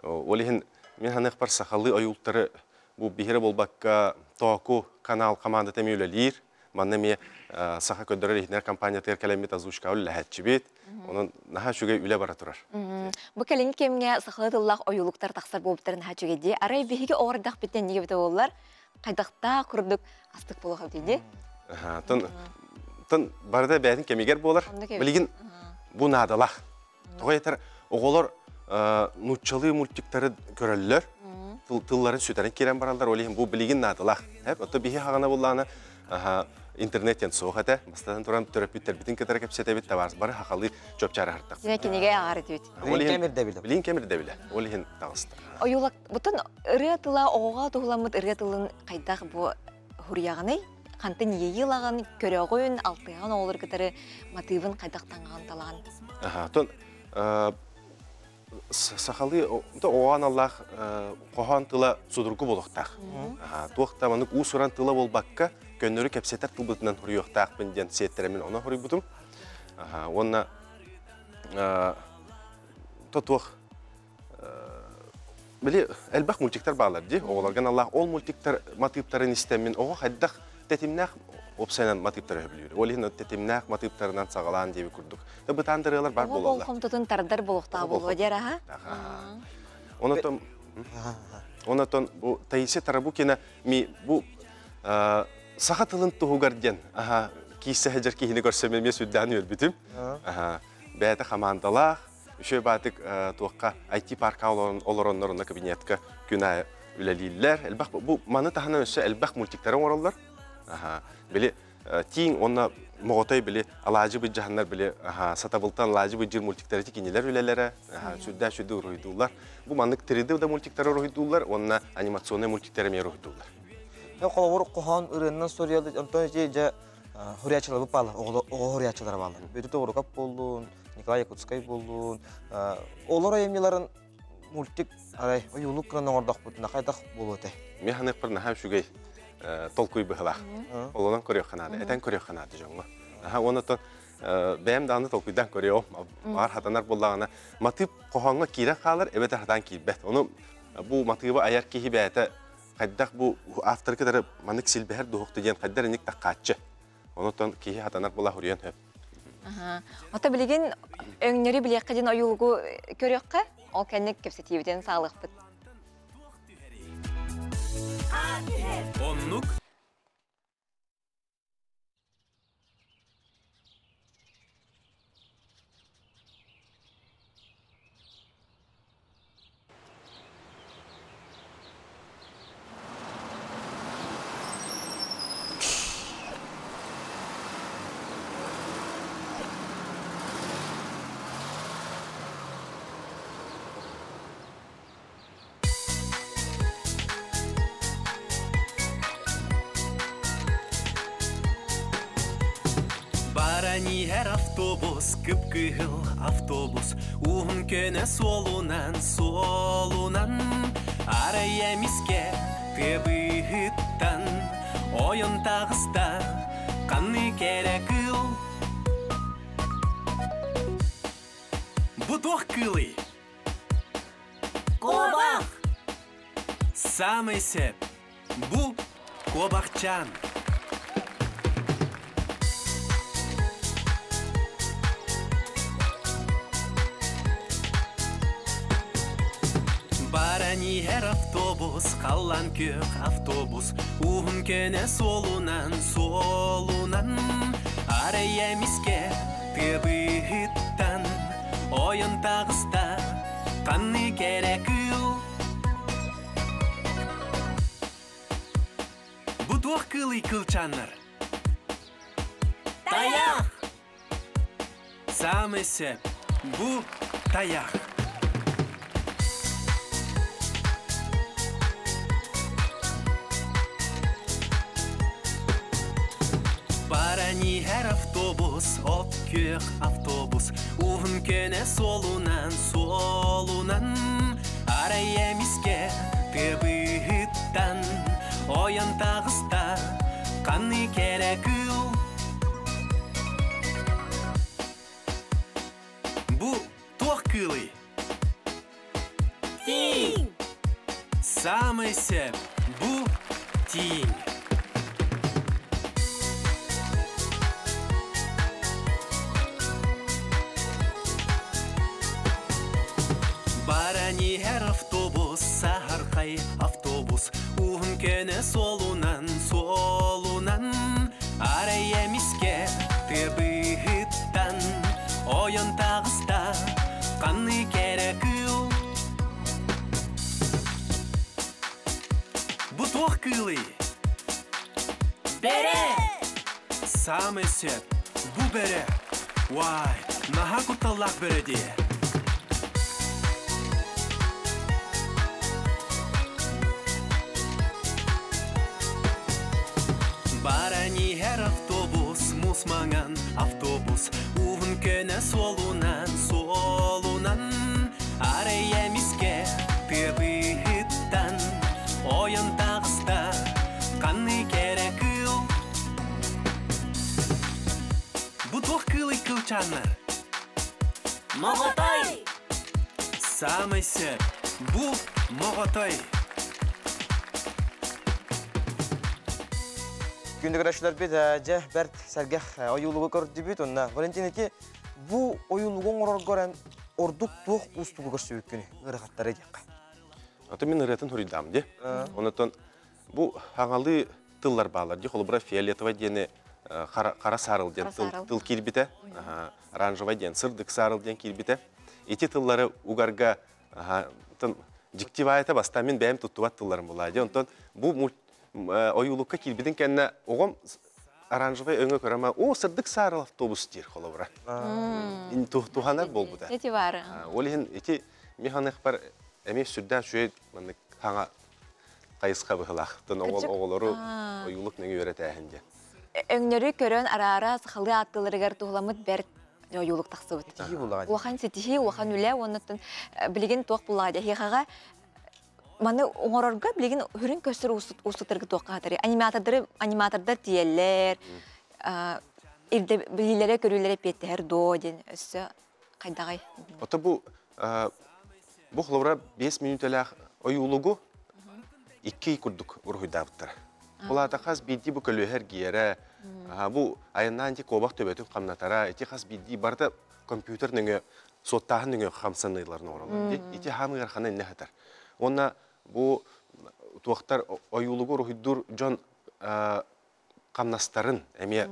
Speaker 4: Olihin men hanıq bar saxalı ayultları bu bihire bolbaqqa toku kanal komanda temiyölelir. Manna me saxa köddörər ihner kampanya terkələmit azuşka ul ləhətçibit. Onun naha şügey üle bara turar.
Speaker 2: Bu kəlin kemge saxalı tılaq ayuluklar taqsar boluptарын ha şügedi. Aray bihige oğırdaq bitten nege bite bollar. Qaydaqta kurduk astık boluq dedi.
Speaker 4: Tın barada bəyətin kemiger bolar. Bilgin bu nadalaq. Toğa yeter oğular nutçalı multikları görürler. Tılların sütərin keren barallar. Olihin bu bilgin nadalaq. Hep oto bihi hağına bollağına internetten soğuk ete. Bastadan turan töröpütler bitin ketara kepsete bit tavarız. Barı haqalı çöpçarı hartaq.
Speaker 2: Yine kinege ağır ediyot.
Speaker 4: Bilgin kemir de bile. Olihin tağısın.
Speaker 2: Oyulaq, butun ırıya tıla oğuğa tuğulamıd ırıya tılın qaydaq bu huriyağını Қантын ейілаған, көріғойын, алтыған олыр кітірі мотивын қайдақтанған талаған.
Speaker 4: Тон, сахалы оған Аллах қоған тыла судургу болуқтақ. Туақта манык усуран тыла болбаққа көннөрі кепсетер тылбытынан хуруйуқтақ бінден сеттеремін ona хуруй бұтым. Онна тұтуақ біле әлбақ мультиктер бағалар де. Оғыларған Аллах ол мультиктер мотивтарын істемін. Оға қайдақ тетімнақ опсайнан мотивтары өбілері. Олығын тетімнақ мотивтарынан сағалан дейбі күрдік. Бұтандырылар бар болалар.
Speaker 2: Ол қомтытын тардар болуқтағы болуы дер, аға?
Speaker 4: Онатон тайсы тарабу кена бұл саға тылын тұғығарден кейсі әжір кейіні көрсемен мен сүддәні өлбітім. Бәді қамандалақ, үші бәдік туаққа IT парка оларонларына кабинетка күнә үләлейлер. Бұл маны тағынан өсі әлбәқ мультиктарын оралар. Біле тиң онна моғотай біле алажы бұд жағанлар біле сатабылтан алажы бұд жыр мультиктары текенелер үләлері, сүдді ұройдулар. Бұл маңдық 3D мультиктары ұройдулар, онна анимационный мультиктары мен ұройдулар.
Speaker 1: Қолауыр қоған үреннен сориялды, онтан же хұрячылар бұп балы, оғы хұрячылар балы. Бөті Тоғырқап болуын, Николай Якутскай болуын. Олар айымеларын мультик ойылық қырынан ордақ бұтында қайдақ болуыты.
Speaker 4: Мен ханық бір нахам шүгей толкуй бұғылақ. Олынан көрек қанады, әтен көрек қанады жоңғы. Онытын бәйім дағаны толкуйдан көрек, бар хатанар болағына. Мотив қоғанға кейлі қалыр, әбеті хатан кейбәт. Бұл мотивы аяр кейі бәйті қайдақ бұл автор кедері манық сілбәр дұғықты ден қайдар әнік таққатшы. Онытын кейі хатанар бола хүрген хөп.
Speaker 2: Ота білеген өңнері білек қаден ойылғы көрекқа, ол кәнік кепсетейбіден сағылық бұд.
Speaker 6: Оннук. Her avtobus, kıpkıhıl avtobus, uğun köne solunan, araya miske, tebihittan, oyun tağısta, kanı kerekil. Bu toh kılı. Kobak. Samay sep, bu kobakçan. Барани her avtobus, қалан көк автобус, уғын көне солунан, арая миске, тыбыхыттан, ойын тағыста, қанны керекіл. Бұ тоқ кылы кылчаныр. Таяқ! Самы сеп, бұ таяқ. Барани her avtobus, ot kök avtobus, uğun köne solunan, araya miske, tebihittan, oyun tağısta, kanı kerekil. Bu toh kılı. Ting! Samay sep, bu ting. Барани her avtobus, сахарқай автобус, уғын көне солунан, арая миске, тыбыхыттан, ойын тағыста, қаны керекіл. Бұ тоқ кылы. Бере! Самы сеп, бұ бере. Вай, наға құтталақ береде. Барани her avtobus, musmangan avtobus, uğun köne solunan, araya чаннар.
Speaker 7: Моғотой!
Speaker 6: Самый сет. Бу Моғотой.
Speaker 1: Күндік рәшілер бет жа бәрт сәргәх ойылығы көрді бет. Онна Валентин еке, бұ ойылығын орғырын ордық туық ұстығы көрсі өккені ұрығаттары дейққа.
Speaker 4: Аты мен ұретін хүридам де. Онытын бұ аңалы тыллар бағалар де. Қолыбыра фиолетовай дені қара сарыл ден тыл келбеті. Оранжевай ден сырдық сарыл ден келбеті. Эти тыллары угарға диктивайта бастамен бәйім тұттуат тылларын болады. Онтын бұ ойулыққа келбетін кәнна оғым оранжевай өңі көріма, о, сырдық сарыл автобус дер қолыбыра. Туханар бол бұда.
Speaker 2: Эти бары.
Speaker 4: Олеген, эти механик бар әме сүрдән шөйет қаңа қайысқа бұғылақ. Тын оғылыру ойулық нөңі өрет әхінде.
Speaker 2: Өңнөрі көрін ара-ара сықылы аттылырығар тұғыламыд бәрт ойулық тақсы бұд. Оған сетихи, оған үлі, онытын білген тоқ бұлады. Хеғаға маны оңорорга билеген хүрін көсір ұсытырғы тоққа қатары. Аниматордар тиелер, білілері көрілері петтер доден, өсі қайдағай.
Speaker 4: Ота бұл қолауыра 5 минут әлі ойулығы 2 күрдік ұрғыдабыттыр. Бұл атақаз бейді бұл көлі гері, бұл айынан тек обақ төбетін қамнатара, еті қаз бейді барды компьютерніңі соттағын нүңі қамсаныларын оралады. Еті хамы ғарқаны не қатар. Онна бұл туақтар ойулығы ұрғыдыр жон қамнастарын, әме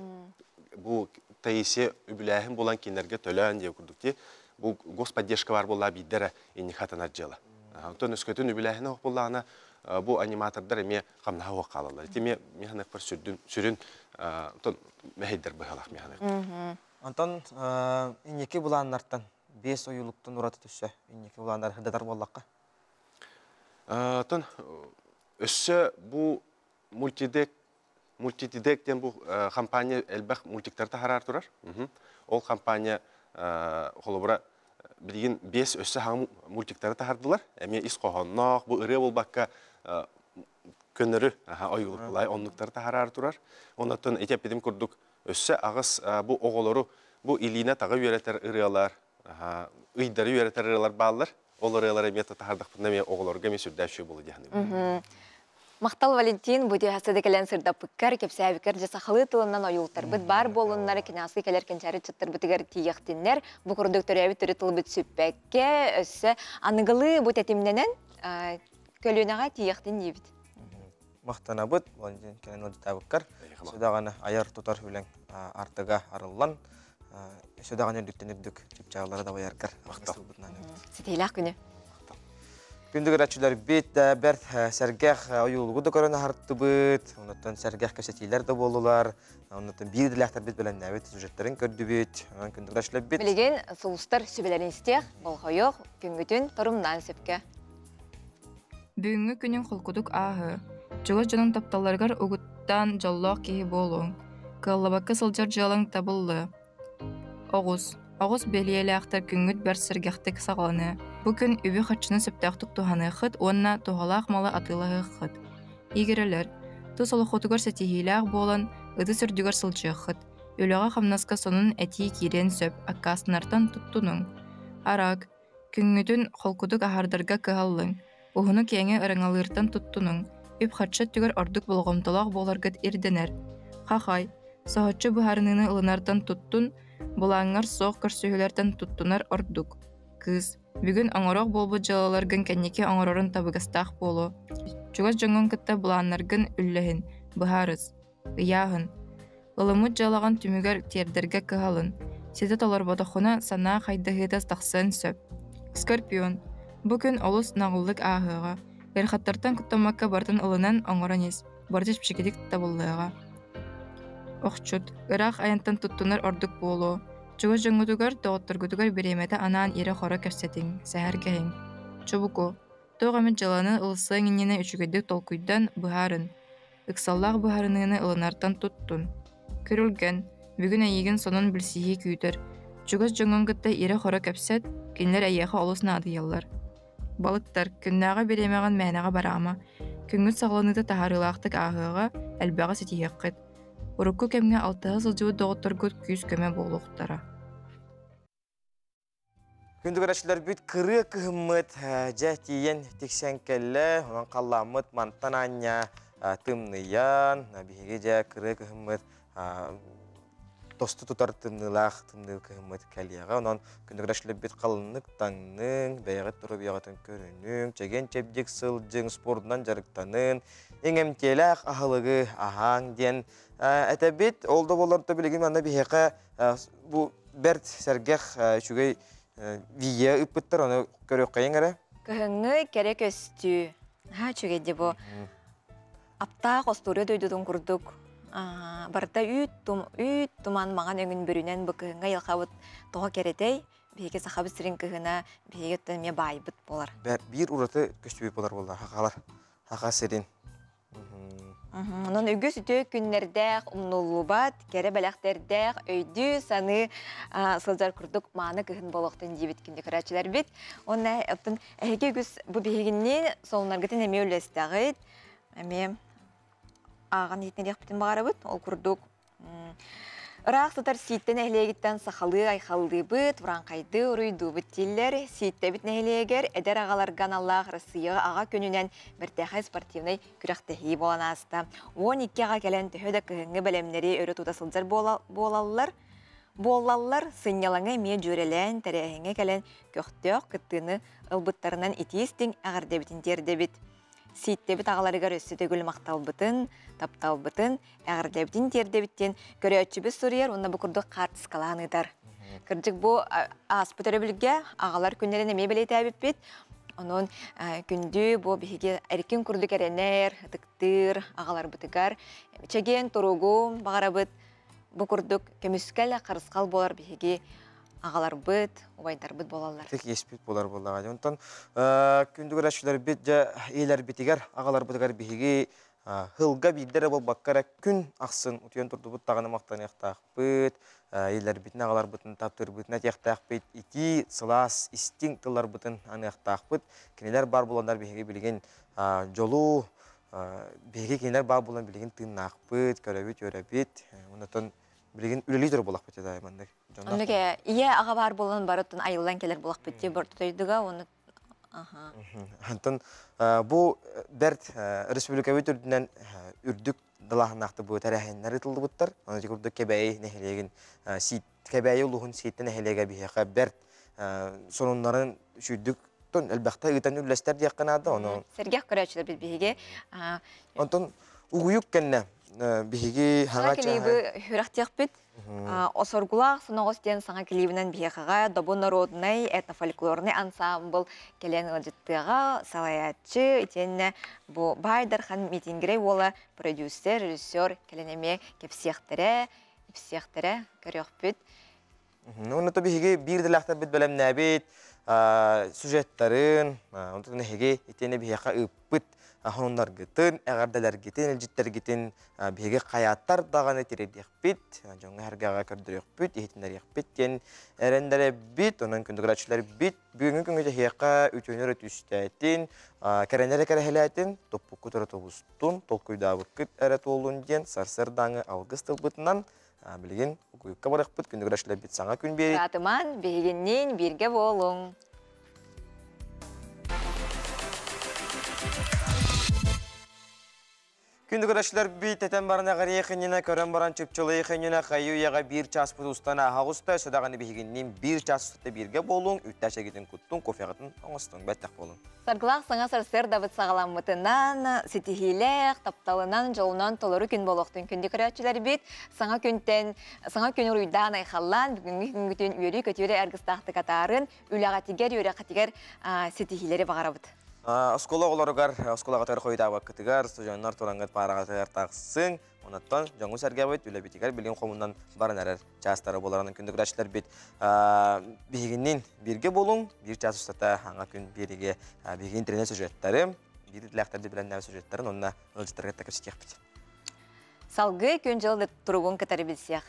Speaker 4: бұл тәйесе үбіләхін болан кенерге төлән деп күрдікте, бұл господдержка бар бола бейдері ені қатанар жылы. Онтан өскөтін үбіләхін оқ болағына бұл аниматордар әме қамнаға оқ қалалар. Еме механық бір сүрін мәхейдер бұғалақ механық.
Speaker 1: Онтан инеке бұланнартан 5 ойулықтың ұраты түсі, инеке бұланнар хырдадар болаққа?
Speaker 4: Өссі бұл мультидектен бұл компания әлбәқ мультиктарды харар тұрар. Ол компания қолыбыра білген 5 өссі хаң мультиктарды тахардылар. Әме ис қоғаннақ, бұл үрі бол баққа көнірі ойылық бұлай онлықтарды тахарар тұрар. Онаттан әтеп едім күрдік өссі ағыз бұл оғылыру, бұл иліне тағы өретер үрелер, үйдері өретер үрелер балылар. Ол үрелер әме тахардық бұнда оғылырға ме сүрдәші болу дейіні.
Speaker 2: Мақтал Валентин бұде хасады кәлен сырда пүккар, кепсәбікер жаса қылы тылынан ойылтар бұд бар болынлары кенасқы кәлер кенчәрі чыттыр бұтығар тияқтинлер. Бұ құрдықтар әбі түрі тыл бұд сүппәкке, өссі анығылы бұд әтімненен көлінеға тияқтин ебіт.
Speaker 1: Мақтана бұд, Валентин кәлен өді пүккар. Сөдағаны аяр тұтар хүлін артыға арылан. Сөдағаны үрдіктен үрдік чүпчағылары да ойаркар.
Speaker 2: Сетейлақ күні.
Speaker 1: Күндік рәтшілер бет бәрт сәргәқ ойылығы да көріні харты бұд. Онаттан сәргәқ көсетейлер де болулар. Онаттан бір діләқтар бет білән әвет сюжеттерін көрді бет. Күндік рәтшілер бет.
Speaker 2: Білеген сұлыстар сөбелерін істеқ, бұл қойық күнгітін тұрымнан сөпке.
Speaker 8: Бүгінгі күнін құлқыдық ағы. Жылы жының тапталарғар ұғыттан жаллақ кейі болуң. Кыллабақы сылжар жалың табылы. Оғыз белиелі ақтар күнгіт бәр сіргәқтік сағаланы. Бүкін үбі қатшыны сөптәқтік туханы қыт, онна тухалақ малы атылығы қыт. Егерелер, тұс олы қотығар сәтихиләқ болан, ұды сүрдігар сылчы қыт. Өліға қамнасқа сонын әтей керен сөп, аққасынартан тұттының. Арақ, күнгітін қолқыдық ағардарға кығалың. Оғыны кәңе ұрыңалыртан тұттының. Үп қатшы түгір ордық болғымтылақ боларғыт ерденер. Қақай, соғытшы бұхарыныны ылынартан тұттын, Бұлаңар соқ көрсүйілерден тұттынар ордук. Кыз, бүгін оңыроқ болбы жалаларғын кәнеке оңырорын табығастақ болу. Чуғас жоңын кітті бұланларғын үлләхін, бұхарыз, ұяғын. Ұлымыд жалаған түмігер тердерге кығалын. Сезет олар бодақуна сана қайдығыдас тақсын сөп. Скорпион, бүгін олыс нағылық ағыға. Әрхаттартан күттамаққа бардың ұлынан оңыранес, бардыш пшекедік табылыға. Оқчут, ырақ аянтан туттунар ордук болу. Чугу жоңгутугар тоғыттыргутугар береметі анаан ері қора көпсетің, сәһәргәйін. Чубуку, тоғамет жаланы ылысың инене үчігедік толкуйдан бұхарын. Иксаллақ бұхарынығыны ылынартан туттун. Көрілген, бүгін әйеген сонын білсихи күйдір. Чугус жоңгунгытта ері қора көпсет, кенлер әйеқі олысына адыялар. Балыктар, күннаға беремеған мәйнаға барама. Күнгіт сағыланыды тахарылақтық ағыға әлбәға сетиеққыт. Урукку кемге алтығы сылжуы доғыттыргут күйіз көмі болуқтара.
Speaker 1: Күндүгөрәчләр бит кыры кыһыммыт жәтиен тексен келле, онан қалламыт мантан анья тымныян, биһиге жа кыры кыһыммыт тосты тутар тымнылах, тымны кыһыммыт кәлияға, онан күндүгөрәчләр бит қалыннык таңның, бәйгәт турып ягатын көрүнүң, чеген чепдик сылжың спортынан жарыктанын, эңемтеләк ахылыгы ахаң ден. Әтә бит олда боларда билеген анда биһиге бу берт сәргәх чүгәй вия ыппыттар, оны көрөк кайын әрі?
Speaker 2: Көхіңі керек өсті. Чөгеді бұл. Аптақ остуры дөйдудің күрдік. Барда үйт туман маған өңін бүрінен бұл көхіңі елқабыт тоға керетей. Бейге сақабы сірін көхіна бейге төме байбыт болар.
Speaker 1: Bir ұраты көстібей болар болар, хақалар. Хақа сірін.
Speaker 2: Onun ügü sütü günlerdek, umnulubat, kere belakderdek, öydü sanı sılcar kurduk mağını kıhın boluqtun debit günde kıraçılar bit. Ona yaptın, ehege güz bu behiginni solunargıtın eme ölestağıt. Eme ağan yetine yakbitin bağıra bit, ol kurduk. Irak satar siitten ehleye gitten saxalı ayxaldı bit, vuranqaydı uruydu bittiller. Sitte bit nehleyeger, eder ağalargan Allah Rasiyağı ağa könünen birtəxə sportivnay küraxtəhi bolan asta. 12 ağa gələn tühödə kıhınğı bələmləri örü tutasılcar bolallar sınyalanı eme jörelən tərəhinə gələn köxtök kıttığını ılbıtlarından itiistin ağırda bitin terdə bit. Sitte bit ağalarıgar össü tөгül maqtalbıtın, taptalbıtın, ağırdabıtın terdebitten görüyatçı soruyor, onda bu kurduk kartı skalanıdar. Kırcık bu aspıtörü bilge ağalar günlerine mebeley təbip bit. Onun gündü bu bihige erkin kurduk erener, tıktır, ağalar bıtıgar. Çegen turugu bağara bit, bu kurduk kömüskel qarıskal bolar bihige ağalar bit, ubayдар bit bolallar.
Speaker 1: Tek espit bolar bolar. Ondan kündügörәчләр bit eyler bitiger, ağalar bitiger bihige hılga bildere bol bakkara gün aksın utiyon turdu bit tağını maqtan yaqtaq bit, eyler bitin ağalar bitin taptır bitin yaqtaq bit, iti sılas instinktlar bitin yaqtaq bit. Kineler bar bolanlar bihige bilgen jolu bihige kineler bar bolan bilgen tınaq bit, körəbit, yörəbit. Ondan bilgen ülelidir bolaq bit daimanda.
Speaker 2: Ondaga iya ağa bar bolan barıtın ayılan keler bolaq bitdi bortuyduga onu.
Speaker 1: Ondan bu dert Respublika bütünden ürdük dalahnaxtı bu tərəhinlər etildi butlar. Onu jigurdu kebəyi nehlegen sit kebəyi uluğun sitten nehlege bihiqa bert sonunların şüddük ton elbaqta ıtan ülləstər diqqanadı onu.
Speaker 2: Sergah körəçlər biz bihige.
Speaker 1: Ondan uğuyuk kenne bihige
Speaker 2: Sana kilibi hüraqtiyaq bit. Osorgulaq sınağıstен sana kilibinен бияқаға добу народный этнофольклорный ансамбл келен ылжыттыға салаятчы итенне бу байдархан митингре ола продюсер, режиссер келенеме кепсияқтыры көріқ бит.
Speaker 1: Оны то бихиге bir dilaqta bit bölümnə bit süjettарын, onu nehiге итенне бияқа ıppıt Onlar gittin, ağardalar gittin, elcitler gittin, bihige qayattар dağını tiredik bit, jonga hergağa kördürük bit, ehitinler yak bit, yen erendere bit, onun kündügüratçılar bit, bugün güngüce hiyaqa ütönür ötüstətin, kerenlere kerehelatin, topu kutura tobustun, tolkuyda vıkkıt eret olun yen, sarsırdanı algıstıl bitinden, bilgin, ukuyukka baraq bit, kündügüratçılar bit sana gün beri.
Speaker 2: Ratıman, bihigenin birge bolun.
Speaker 1: Kündügüratçılar bit eten barına qarıya xenina kören baran çöpçılığı xenina xayyu yağa bir ças pıdustana ağusta södağını bihiginnin bir ças sütte birge bolun, üttaşa gidin kuttun, kofiyatın oңыстың bәттәк bolun.
Speaker 2: Sargılaq sana sarsır David sağlamıtından, sitihilek, taptalından, jolundan toluru gün boluqtun. Kündügüratçılar bit sana gün uydan ayxallan, bugün üyeri kötüyeri ergistaqtı katarın, ülağatiger, yöraqatiger sitihileri bağarabıd.
Speaker 1: Askola olargar, askola qatar qoyda vaktigar, sojanlar torangat paraqatar taqsın. Onattan jangu sergabet üle bitigar bilgen qomundan baran erer çastara bolaranın kündügüratçılar bit bihiginnin birge bolun, bir ças ustata hanga gün birige bihigin trene süjetleri, bir dilaqtardı bilen näme süjetlerin onna ılcıtlarga takırıştıyaq bit.
Speaker 2: Salgı gün жылы turugun katarı bilsiyaq.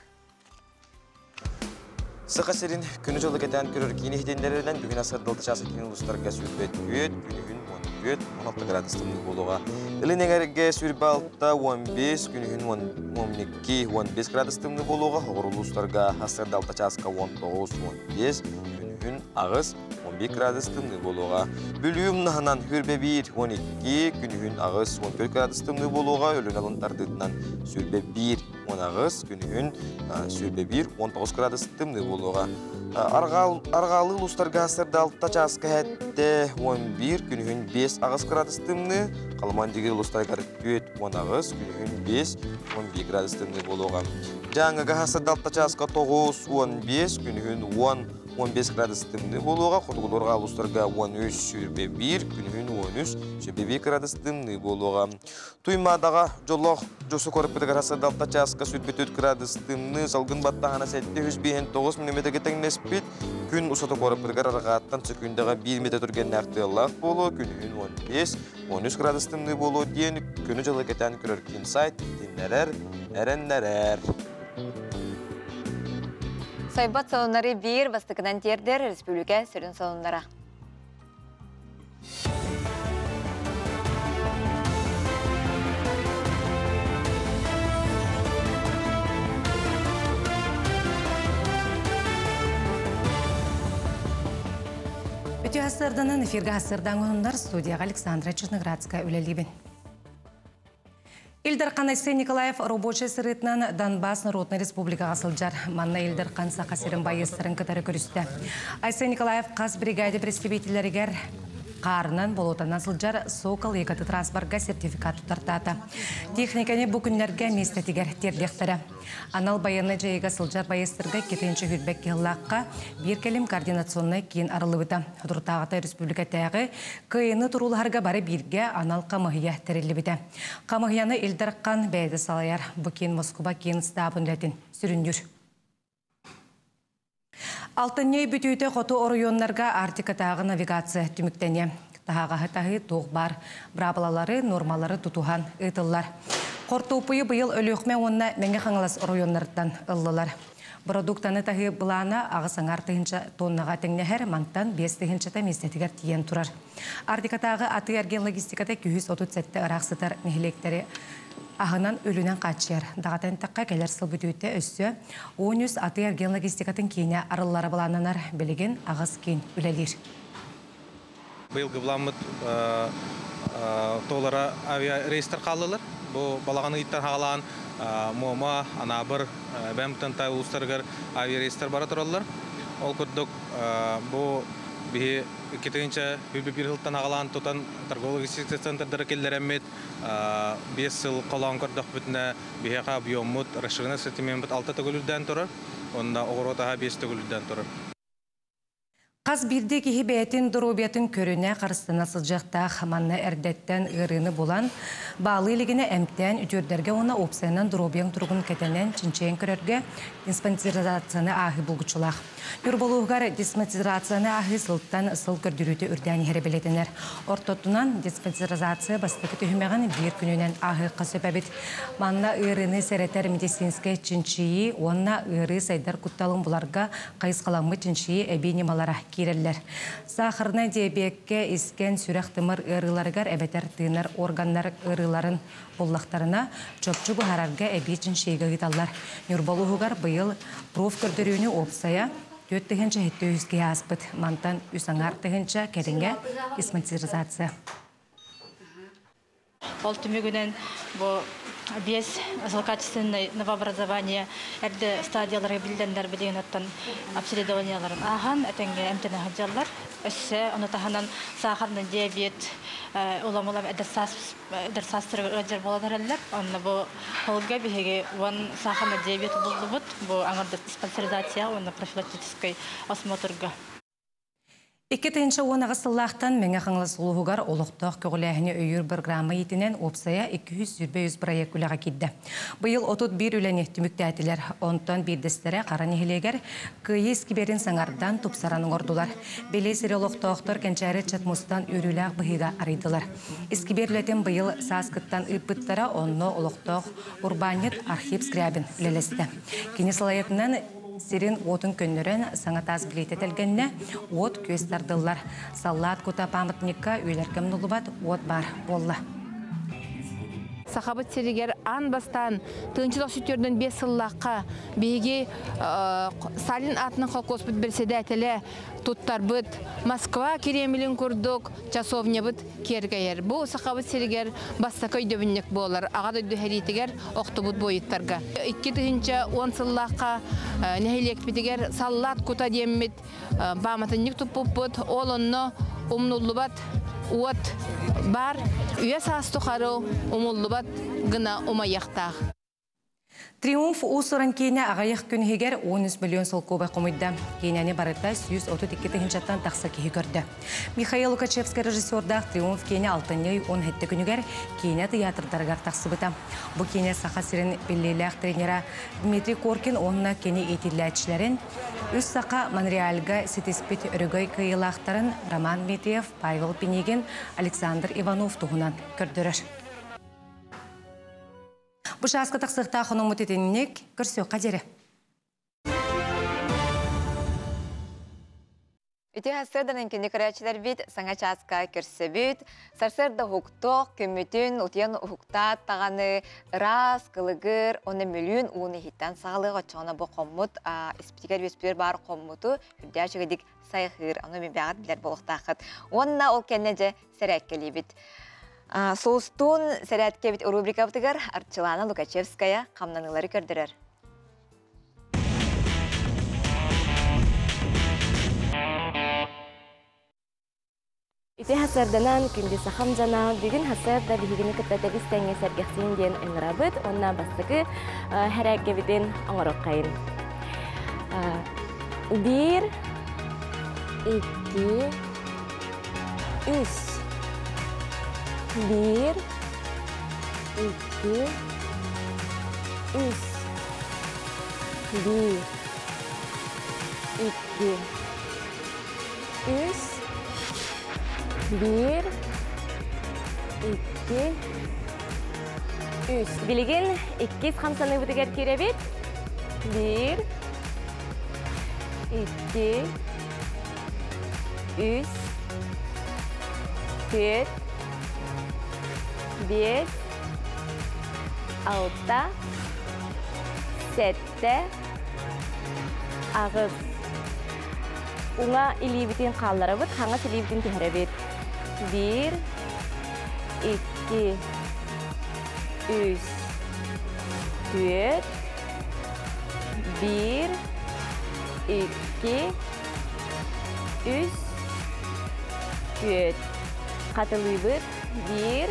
Speaker 1: Sıqa serin günü jolu keten körür kini hidenlerinden bugün asır dalta çası kini uluslarga sürbet büyüt, günühün 16 gradustımlı boluğa. Ilinengerge sürbalta 15, günühün 12, 15 gradustımlı boluğa. Uluslarga asır dalta çasıka 19, 15, күнүхүн агыс 11 градус тымны болуға. Бүлүм наханан хүрбе 1 12 күнүхүн агыс 14 градус тымны болуға. Өлін алынтардыдынан сүрбе 1 10 агыс күнүхүн сүрбе 1 19 градус тымны болуға. Арғалы ұлыстарға асырда 6 часқа әтті 11 күнүхүн 5 агыс градус тымны. Қалман дегер ұлыстарға 4 10 агыс күнүхүн 5 11 градус тымны болуға. Жаңыға асырда 6 часқа 9 15 күнүхүн 10-15 градус тымны болуға. Қотығыларға ұлыстарға 13 сүрбе 1 күнүхүн 13 сүрбе 2 градус тымны болуға. Туймадаға жолық жосы көріп бітігір асырда 6 часқа сүрбе 4 градус тымны. Салғын баттағана сәтті 109 мм тәңнеспет. Күн ұсаты көріп бітігір арғаттан секундыға 1 метр түрген нәртелақ болу. Күнүхүн 15-13 градус тымны болу. Ден күні жылы кетен көрір кен сайт, динлерер, әренлерер.
Speaker 2: Сайбат салонары бір бастықынан тердер республика сөрін салонлара.
Speaker 3: Өте ғасырданын эфирға ғасырдан ғондар студияға Александра Черноградская үлелейбін. Илдархан Айсен Николаев рабочий сырытынан Донбасс Народный Республика асылжар. Манна Илдархан Сақасерін байыстырын кітары көрісті. Айсен Николаев қас бригаде представителерігер қарынан болотанан сылжар Сокол екаты транспортға сертификат тұтартаты. Техниканы бүкіндерге местетігер тердектері. Анал баяны жайыға сылжар байыстырға кетенші хүлбек келлаққа бір келім координационный кейін арылы бұта. Құдыртағыта республика тәғі күйіні тұруларға бары бірге анал қамығия тәрелі бұта. Қамығияны Илдархан бәйді салайар. Бұкен Москва кейін стабын ләтін сүріндір. Алтынней бүтүйті қоты орыйонларға артикатағы навигация түміктене. Тағағы тағы тоқ бар. Брабылалары, нормалары тұтуған ұйтылар. Қортупыйы бұйыл өліқме онына мәңе қаңылас орыйонлардан ұллылар. Продуктаны тағы бұлана ағысаңар тығынша тоннаға тәңнәхер мантан 5 тығыншата местетігер тиен тұрар. Артикатағы аты әрген логистиката 237 ырақсытар нехелектері ағынан өлінен қатшыр. Дағатан таққа кәлер сыл бүтүйті өссі, 10 аты әрген логистикатын кейіне арылары бұлананар білеген ағыз кейін үлелер.
Speaker 7: Бұйылғы бұламыд тоғылара авиарейстер қалылыр. Бұл балағаны иттен ғалаған Мома, Анабыр, Бәмтінтай ұлыстарғыр авиарейстер бара тұралылар. Ол күрдік бұл бі кетігінші бір жылттан ағалан тұтан торгово-логистика центрдері келдерімет 5 жыл қолан көрдік бүтіне біғаға бүйомыд расширына сетімен бұт 6 төгілуден тұрыр, онда оғыротаға 5 төгілуден тұрыр.
Speaker 3: Қаз бірде кеге бәйтін дұробетін көріне қарыстына сылжақта қаманна әрдеттен ғырыны болан, балы елігіне әмттен үтөрдерге оны опсайынан дұробиян тұрғын кәтенен чинчейін көрерге диспансеризацияны ағы бұлғычылақ. Юрболуғар диспансеризацияны ағы сылттан сыл көрдіруті үрдәні әребелетінер. Ортотынан диспансеризация бастықы түхімеған бір күнінен ағы қасып әбет. Манна ғырыны сәрәтер медицинскай чинчейі, онна ғыры сайдар құтталың бұларға қайысқаламы чинчейі әбейнемалара керелер. Сахарна диабетке isken сүрәк тымыр ырыларгар әбәтер тыынар органнар ырыларын боллақтарына чөпчі бұхарарға әбейчин шейгі ғиталар. Нюрболуғығар бұйыл проф көрдіріуіні опсая 4 тығынша 700-ге аспыт. Мантан үсаңар тығынша кәрінге диспансеризация.
Speaker 5: Ол түмігінен бұл без злокачественной новообразования әрді стадиялары білдендер білеген оттан обследованияларын аған, әтенге әмтені ғаджалар. Өсі, оны тағынан сахарны диабет, оламылам әдірсастыры ғаджар боладар әлілер. Оны бұл қолға бігеге он сахарны диабет бұлды бұд, бұл аңырды диспансеризация, оны профилактической осмотрға.
Speaker 3: 2-ші оңағы сыллақтан мәңе қаңлас ұлығығар олықтық көгіләхіне өйір бір грамма етінен опсая 200-100 проект үліға кедді. Бұйыл 31 үләне түмікті әтілер, онтан бердістері қараны хелегер күйі ескіберін саңардан тұпсараның ордулар. Белесері олықтықтыр кәнчәрі чатмустан өріләқ бұхиға арайдылар. Ескіберлетін бұйыл саскыттан үппіттара онны олықтық урбанет архив скрябин үлелесті. Кенесалайетінен Сирин отын көннерін саңатаз білететелгенне от көстардылар. Саллат көта памытникка үйлеркем нулубат от бар болла.
Speaker 9: сахабыт серигер ан бастан тынчылық сүттерден 5 сыллаққа беги Сталин атының колхозбыт председателе туттар быт Москва Кремлин курдук часовня быт кергейер. Бу сахабыт серигер бастакой дөбүннек болар. Ага дөйдү херитигер октубут бойыттарга. 2010 сыллаққа нехилек битигер саллат кута деммит баматынник туппут олонно умнуллубат уот бар үйе састухару умуллубат гына умаяқтақ.
Speaker 3: Триумф усуран Кения ағайық күнігер 13 миллион солкоба қомыйды. Кенияны барыта 132 хинчаттан тақсы кейі көрді. Михаил Лукачевский режиссердақ Триумф Кения 6-й 17 күнігер Кения театрдарғар тақсы бұта. Бұл Кения сақасырын беллейләқ тренера Дмитрий Коркин онына Кения етілләтшілерін үз сақа Монреальға сетеспет үрігай күйелақтарын Роман Дмитриев, Павел Пенегин, Александр Иванов тұғынан көрдірір. Бұл жасқы тақсықта қының мұтетінінек көрсеу қадері.
Speaker 2: Үті ғасырдан кені көрәчілер бет саңа жасқа көрсе бет, сарсырда хуқтоқ, көмітін, ұтиян хуқтат тағаны рас, қылығыр, оны миллион уыны хиттен сағылығы чоғына бұл қоммыт, іспетігер беспер бар қоммыту, үрдәр жүгедік сайқыр, оны мен бәғат білер болықтақыт. Онына ол кәнеже сәрәк келей бет. Соғыстың сәрәтке бет рубрика бұтығар Арчылана Лукачевская қамнанылары көрдірер.
Speaker 10: Ити хасарданан күнді сақам жана бүгін хасарда бігіні күттәті бістәңе сәргексен ден ұңырабыд, онна бастығы әрәкке бітен оңырық қайын. 1, 2, 3. 1, 2, 3. 1, 2, 3. 1, 2, 3. Билеген 2 қамсаны бұтығар керебет. 1, 2, 3, 4, 5, 6, 7, ағыз. Уңа илибитин қаллары бұд, қаңа илибитин төхірі бет. 1, 2, 3, 4, 1, 2, 3, 4. Қатылы бұд. 1,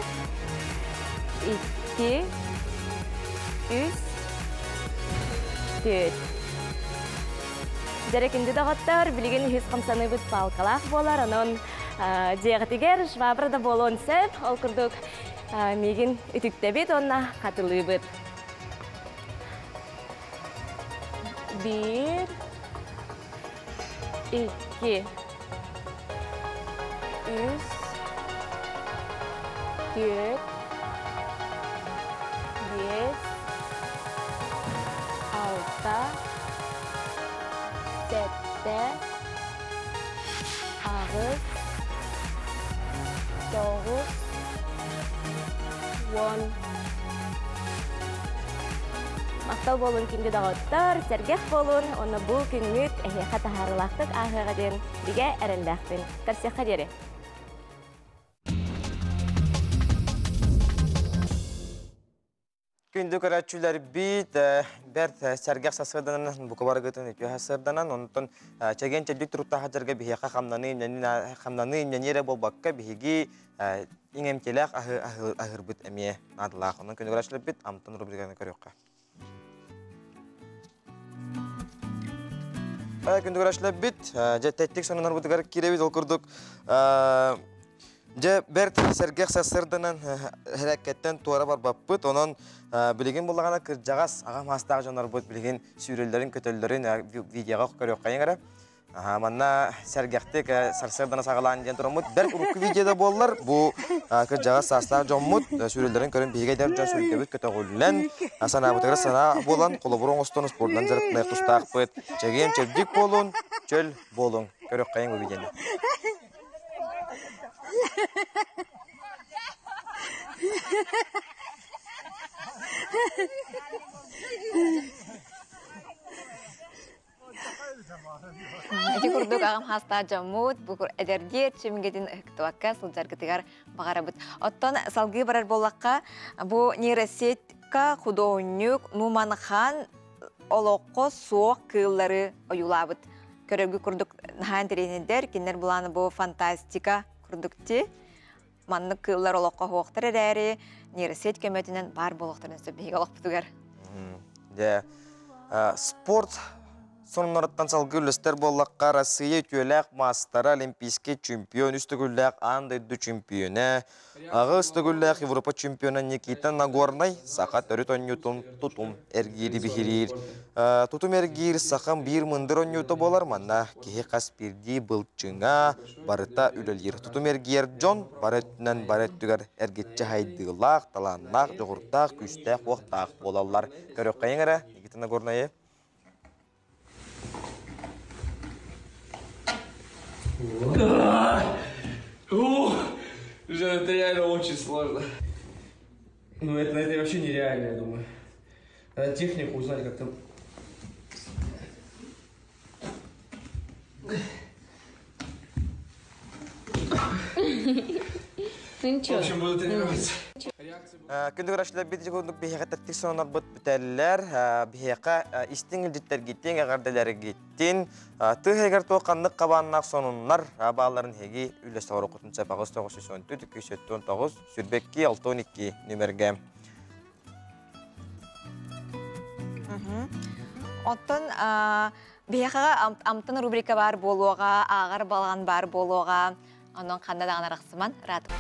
Speaker 10: 2, 3, 4. Дәрекінді дағаттар, білген үз қамсаны бұд палқалақ болар, оның жеғатігер швабрада болуын сөп, ол күрдік меген үтікті бет, онына қатылы бұд. 1, 2, 3, 4, 5, 6, 7, ағыз, 9, 10. Мақтал болын кімді дағыттар, сәргек болын, оны бұл күнгіт әйеқа тахарылақтық ағыға ден біге әрілдәқпін. Көрсеқа дере.
Speaker 1: Күнді көрәтшілер бейт, бәрт сәргек сасырданан, бұқы барығытын өте сасырданан, онытын чәген чәдік тұрутта хатырға бейеқа қамнаны имненері бол баққа бейге еңемтелек ағыр бұт әме адылақ. Оның күнді көрәтшілер бейт, амтын рубриканы көріққа. Күнді көрәтшілер бейт, тәттік сонын бұтығар керебет ол күрдік. Бәрт сәргек сасырданан әрәкеттен туара бар баппыт, онын білеген болағана жағас ағам астағы жанар бұд білеген сүйрелерін, көтелерін видеоға көрек қайыңғара. Манна сәргектік сарсырдана сағалаған ден тұрамыд. Бәр ұрыққы видеода болылар, бұл жағас астағы жонмыд, сүйрелерін көрін бейгейдер жон сүйрекебіт көті ғөлілен. Сана бұтығыр сана болан, қолы бұрын ұстын спорттан жарықтылайық тұстақ бұд. Чәгем чәбдік болын, чөл болын. Көрек қайың бұл видеоны.
Speaker 2: Ағам хаста жамут, бұқыр әдердер чемгеден ұқтуаққа сылжаргытығар бағарабыт. Оттан салғы барар болаққа бұл нейросетка художник Нуманхан олоққо соқ кыллары ойулабыт. Көрөгі күрдік наған теренедер, кенер бұланы бұл фантастика күрдікте. Манны кыллар олоққа хоқтыр әрі, нейросет көмөтінен бар болуқтарын сөбейге олық бұтығар.
Speaker 1: Спорт сонунарыттан салғы үлістер боллаққа Россия түйеләк мастары олимпийский чемпион, үстігілләк андайды чемпионы, ағы үстігілләк Европа чемпионы Никита Нагорный сақа төріт онютун тутум әргейді бігерер. Тутум әргейір сақам бір мындыр онюты болар манна кеге қас бірді бұлтчыңа барыта үлелер. Тутум әргейір Джон барыттынан барыт түгер әргетчі хайдығылақ, таланнақ, жоғыртақ, күстәқ, оқтақ болалар. Көрек қайын әрі, Никита Нагорный.
Speaker 12: Жен, это реально очень сложно. Ну, это вообще нереально, я думаю. Надо технику узнать как-то. В общем, буду тренироваться.
Speaker 1: Күндік рашылар беті күндік бейхеға тәттік сонар бұт бүтәлілер, бейхеға істің үлдеттер кеттен, әғардалары кеттен, тұх әгер тоқанлық қабаннақ сонынлар, бағаларын хеге үлес тағыры құтынса бағыз 914-279 сүрбекке 612 нөмерге.
Speaker 2: Оттан бейхеға амтын рубрика бар болуға, ағар балған бар болуға, оның қанда дағын арақсыман ратым.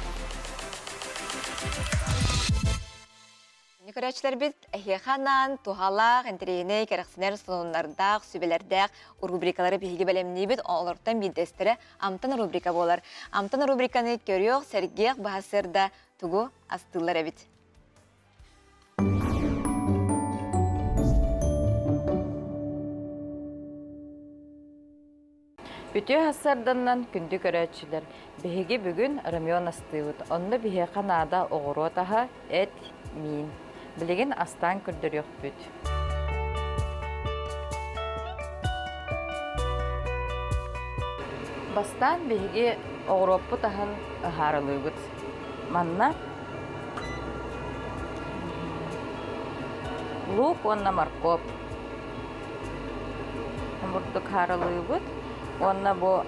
Speaker 2: Көрәчләр бит әхиәханан, тухалақ, әнтерейіне, кәрәқсінер сонунлардақ, сүбелердәқ, рубрикалары бейгі бәлемні бит, олыртан бидестері амтын рубрика болар. Амтын рубриканы көріоқ, сәргеқ бағасырда тугу астылар әбит.
Speaker 14: Үтө хасарданнан күнді көрәтшілер. Беге бүгін Рамион астыйыт. Онны беге нада оғыротаға әт мин. Білеген астан күрдір өқ бүт. Бастан беге оғыроппы тағын ұхарылығыт. Манна лук, онна маркоп. Мұрдық харылығыт. Онна бу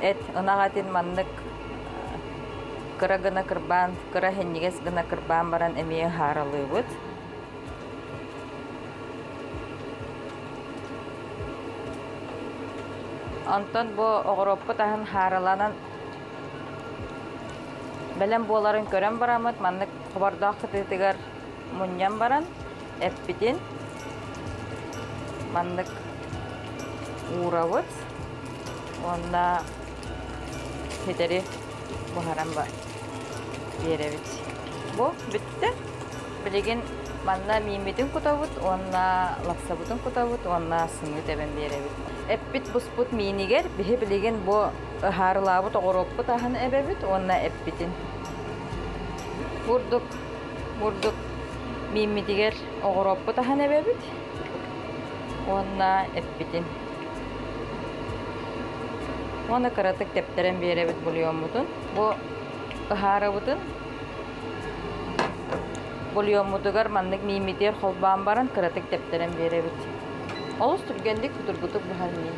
Speaker 14: эт ынағатын маннык кыра гына кырбан, кыра хеннигес гына кырбан баран эмие харалыбыт. Антон бу оғыроппы тахын хараланан бәлем боларын көрен барамыт, маннык қобардақ қытытығар мұньян баран, әппітін маннык уравыт. Онна хедери бұхаран бар беребет. Бұл бітті. Білеген манна мейметін күтавыт, онна лапсабытын күтавыт, онна сыңы тәбен беребет. Әппет бұспыт мейнігер, бігі білеген бұл харылабыт оғыроппыт ағын әбәбет, онна әппетін. Бұрдық мейметігер оғыроппыт ағын әбәбет, онна әппетін. Оны кыратык тептерен беребит бульонмутун. Бу ыхарабытын бульонмутугар маннык мейметер холбаан баран кыратык тептерен беребит. Олус түргендик кутурбутук бухалмин.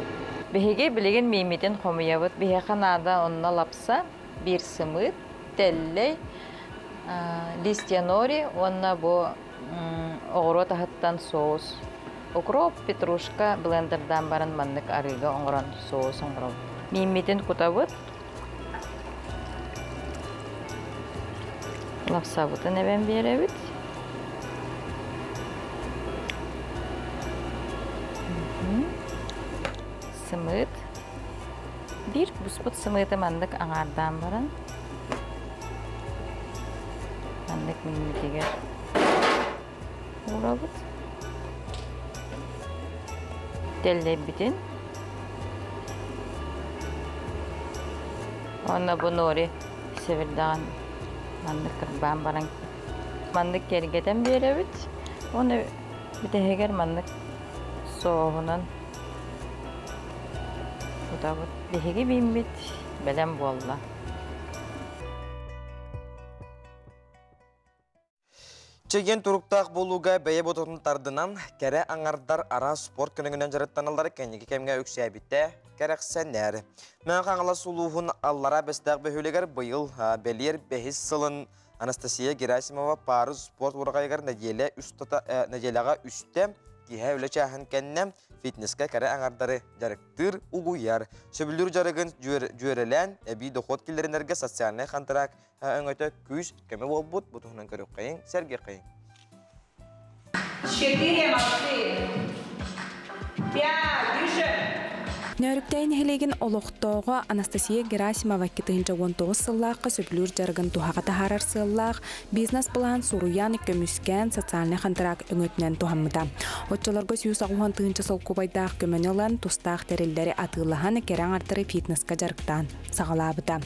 Speaker 14: Беге билеген мейметен хомуябыт. Беге нада онна лапса bir сымыт, теллей, листья нори, онна бу оғыро тахаттан соус. Укроп, петрушка, блендердан баран маннык арыга оңыран соус оңырау. Мейметін күтабыт. Лапсабытын әбен беребіт. Сымыт. Bir бұспыт сымыты мандык аңардан баран. Мандык мейметігер ұрабыт. Теллеп бітін. Ona bu nori sevirdan mandık kırban baran mandık kergeden berebit. Onu bir de heger mandık soğuğundan bu da bu. Беһиги бимбит белем болла.
Speaker 1: Чеген туруктақ болуға бәйе бототын тардынан кәрі аңардар ара спорт күнігінен жарыттаналары кәнеге кәмге өксәбітті кәрәқсәнәр. Мән қаңала сұлуғын аллара бәстәқ бөхілігер бұйыл бәлер бәхіс сылын Анастасия Герасимова парыз спорт ұрғайғар нәделяға үсті кеге өлі чағын кәнне фитнеске кәрі аңардары жарықтыр ұғуяр. Сөбілдір жарығын жөрелән әбей доход келерінерге социальный қантырақ өңөті күз кәмі бол бұд бұтығынан көріп қайын, сәрге қайын.
Speaker 13: 4 молодцы. 5, дюші.
Speaker 15: Нөрүктәйін хелеген олықтоғы Анастасия Герасимова 2019 сыллаққа сөплүр жарғын тухаға тахарар сыллақ бизнес план суруян көмүскән социальный контракт өңөтінен тухамыда. Отчыларға сүйіс ағуған тыынчы сол кубайдақ көмөнелан тустақ тәрелдері атылыған кераң артыры фитнесқа жарықтан сағалабыда.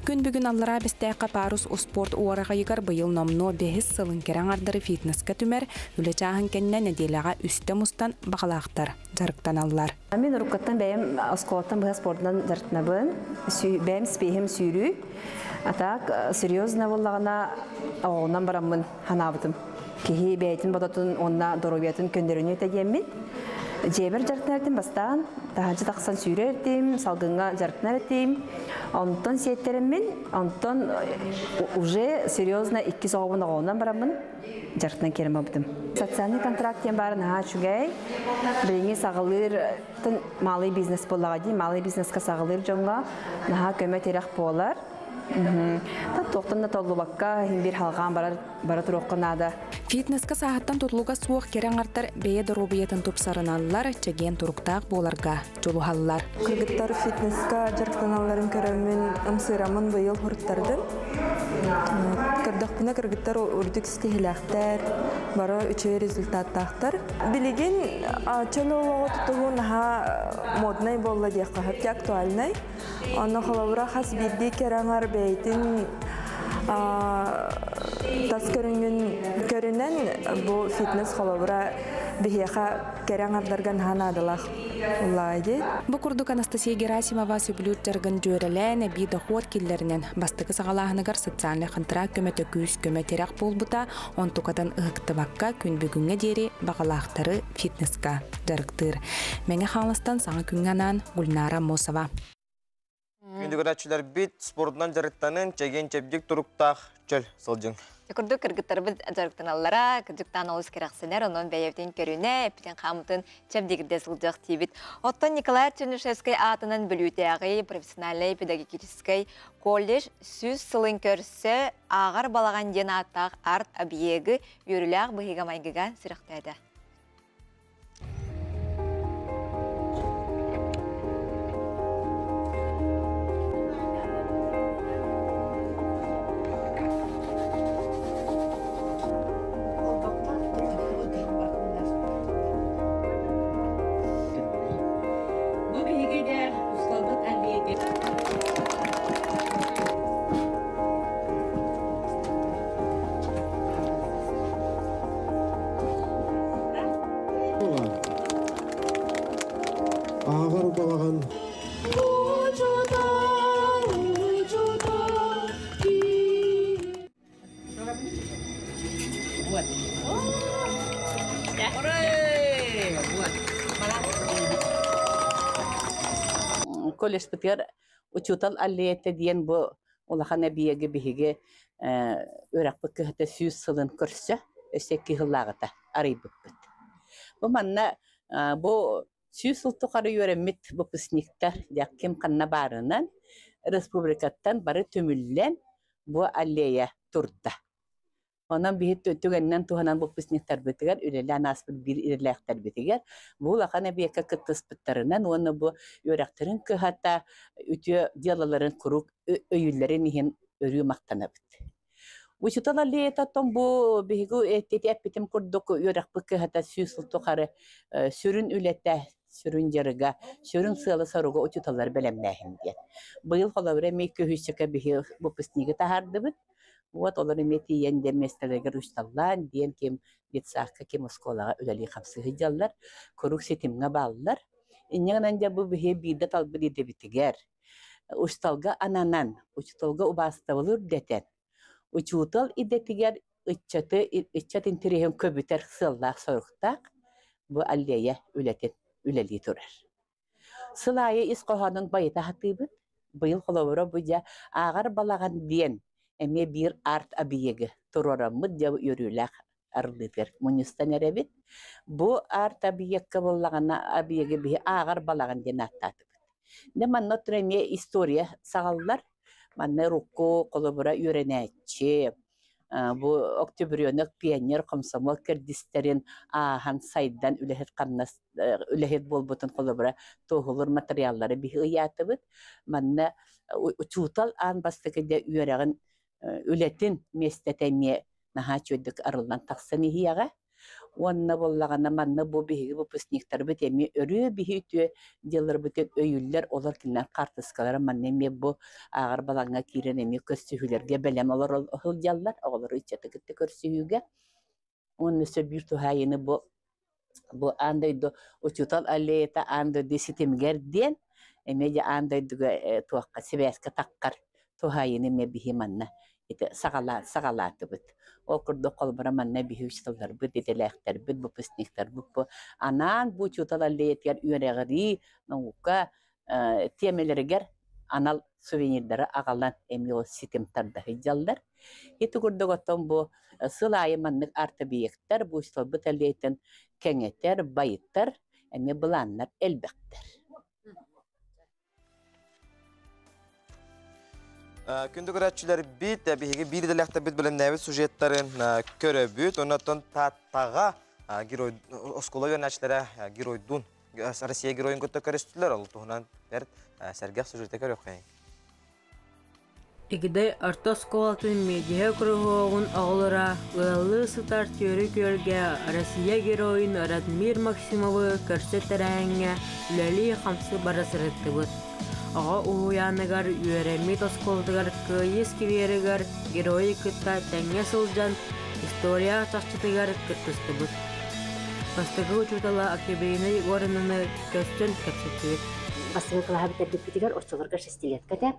Speaker 15: Күн бүгін аллара бістәққа парус спорт уараға егар бұйыл номно 5 сылын кераң артыры фитнесқа түмер үлі чағын кәнне неделяға үсті мұстан бағалақтар жарықтан аллар.
Speaker 17: Мен ұрыққаттан бәйім Осколаттан бұға спортынан жартына бұн, бәйім спейхім сүйрі, атақ серьезна болағына оғынан барамын ханабытым. Кехи бәйтін бодатын онна доробиятын көндеріне өтегенмін. Жебір жартына әртім бастаған, тағанчы тақсан сүйрі әртім, салғынға жартына әртім. Онтон сеттеріммен, онтон уже серьезна 2 соғын оғынан барамын жартынан керім абыдым. Социальный контрактен барын чүгәй, біріңе сағылыр малый бизнес болаға дей, малый бизнесқа сағылыр жоңға, көмі терек болар. Тоқтында толу баққа, бір халған бара тұруққынады.
Speaker 15: Фитнесқа сағаттан тұтылуға суық керен артар бейе дұрубиетін тұпсарыналар, чеген тұруқтақ боларға жолу халылар.
Speaker 16: Кыргыттар фитнесқа жарықтаналарын көрімін ұмсырамын бұйыл ғұрттардың. Кырдықпына кыргыттар үрдік стихилақтар, бары үші результаттақтар. Білеген чөлі олығы тұтығын моднай болла дейққа, хөпке актуальнай. Оны қолауыра қас бірді кераңар бәйтін тас көрінен бұл фитнес қолауыра бігеға кераңардарған ханадылақ олайды.
Speaker 15: Бұл күрдік Анастасия Герасимова сөбілер жарғын жөрелән әбей доход келлерінен бастығы сағалағынығар социальный қантырақ көмәті күз көмәтерек болбыта, он тұқадан ұғықты баққа күн бүгінге дері бағалақтары фитнесқа жарықтыр. Мәңе қаңлыстан саңа күнганан Гүлнара Мосова.
Speaker 1: Күндігір әтшілер бит спортынан жарықтанын чәген чәбдік тұруқтақ чөл сылжың.
Speaker 2: Күрді кыргыттарыбыз жарықтан аллара, күрдіктан олыс керақсынер, онын бәйевден көріне, әпітен қамытын чәбдегірде сылжақ тейбіт. Оттон Николай Чернышевский атынан бүлітеғи профессиональный педагогический колледж сүз сылын көрсі ағар балаған ден аттақ арт объегі үйріләқ бұхиға майгыған сұрақтайды.
Speaker 24: Ağır balağın
Speaker 25: Колледж бітер учутал аллиетте диен бу улахана биеге биһиге өрәк быккыһыта сүүс сылын көрсө өсекки хыллагыта арый быппыт. Бу манна бу сүүс сылты кары йөрәммит выпускниктар яким канна барынан республикаттан бары төмүллән бу аллея турда. Ondan bir tügenden tuhanan bu pisnikler bitiger, ürelen asbıl bir irlekler bitiger. Bu lakana bir yaka kıtıs bittarından, onu bu öreklerin ki hatta ütüye diyaların kuruk öğüllerin ihin örüğü maktana bitti. Bu çıtalar liyetattan bu bihigu eteti epitim kurduk örek bıkkı hatta süsül tukarı sürün ülette, sürün yarıga, sürün sığalı sarıga o çıtalar belemleyim diye. Bu yıl kolavre meykü hüsçaka bihi bu pisniki tahardı bit. Вот олар мети янде местелегер ушталлан диен кем детсакка кем осколага үлели хапсы хыжаллар корук сетимге баллар иннен анжа бу бихе биде талбыды дебитигер Uçtalga ananан, uçtalga ubasta olur deten. Uçutal idetiger ıççat intirehen köbüter sığıllaq soruqtaq, bu alleye üleli turar. Sılayı isqohanın bayıta hatыбыт, bıyıl qolavura buca ağar balağan diyen, eme bir art abiyegi turoramıd ja yürüylaq arlıdır. Munistan erebit, bu art abiyekka bollağana abiyegi bihi ağar balağan diyen attatıbıt. Ne manna turemye istoriya sağallar, manna rukku qolavura yörenetçi, bu Oktobryonak pioner komsomol kerdisterin ahan saydan ülehet bolbutun kolabra tohulur materyalları bir hıyatıbıt. Manna uçutal an bastıkıda üyereğin ületin mestetemiye naha çöydük arılan taksani hiyaga. Onna bollağana manna bu bihigi bu püsniktar bit emi örü bihi ütüye diyorlar bütün öyüller olar kinler kartıskalara manna emi bu ağır balağına kiren emi köstühülerge belem olur hılcallar oğlar içete gitti köstühüge. Onun söbür tuhayını bu andaydı uçutal aleyta andaydı sitemger diyen emi andaydı tuhakka sibeska takkar tuhayını emi bihi manna ite sagalatı bit. Okurdu kolbara manna bihi uçtallar bit etelekler bit bu püsnikler bu anan bu uçutal aleyetler üyereğiri nuka temelereger anal suvenirleri ağalan emi o sitemtarda hıcallar. Iti kurdu goton bu sılayı manlık arta biyekler bu uçtal bit aleyeten kengeter, bayıtlar emi bulanlar elbekler.
Speaker 1: Күндү көрәтчілер бит, бігеге бір дәләқті бит білім нәвет сюжеттарын көрі бүт, оннаттан таттаға оскола yönetçilere геройдун, Россия геройын көтті көрістілер, ол тұғынан бәрд сәргәқ сюжетті көрі өққайын.
Speaker 13: Игідай арта сколатын медиа күріғуын ағылыра ғылы сытар тері көрге Россия геройын Радмир Максимовы көрсеттерәңе үләлі қамсы барасырытты бұд. Аға уянығар үйеремет осколдығар күйес кеверігар герои күтта тәңе сылжан история тақчытығар күттісті бұд. Бастығы ұчутала октябрины орыныны көстен көпсеттігір.
Speaker 11: Бастығы қылаға бітірдік бітігер орчыларға шестилеткеді.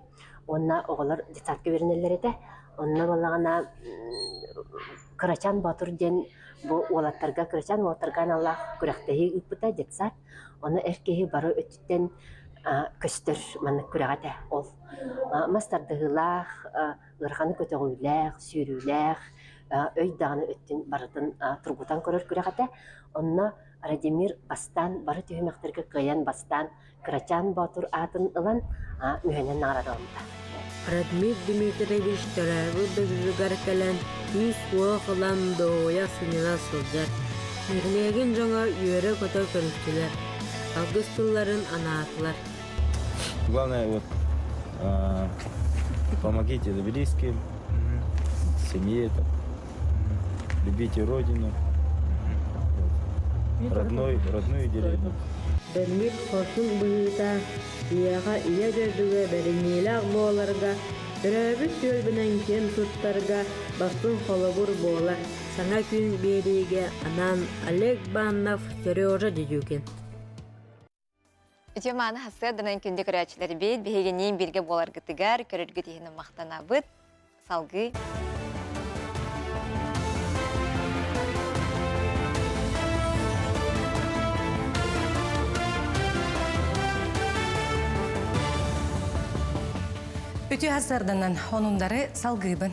Speaker 11: Онна оғылар детсатқа верінелер еді. Онна болағына Кырачан Батыр ден бұл олаттарға Кырачан олаттарған Allah күрәқтегі үппіта детсат. Оны әркеге бары өттіттен көстір маны күрәғаты ол. Мастардығылақ, ұрғаны көтіғіләқ, сүйріләқ, өйдағаны өттін барытын тұрғытан көрір күрәғаты. Онна Радимир бастан, бары түйімәқтерге қиян бастан, Кырачан Батыр атын ылан мүхенен нағарады олында.
Speaker 13: Радмир Дмитриевич тарағы бұзығар кәлін үз уақылан доя сынына сылжар. Мегнеген жаңа үйері көті көрістілер. Августыларын анатылар.
Speaker 18: Главное, вот, помогите близким, семье, любите родину, родную деревню.
Speaker 13: Радмир Хорсун бұйыта, ияға ия жөрдігі бәрінелі боларға, түрәбіт төлбінен кен тұттарға бастың қолыбыр болар. Саңа күн береге анан Олег Баннов Сережа дедюкен.
Speaker 2: Үтеманы хасырдынан күнді көрәтшілер бейд, бейгенен берге болар гітігер, көріргі дейіні мақтана бұд, салғы.
Speaker 3: Үті хасырдынан онындары салғыбын.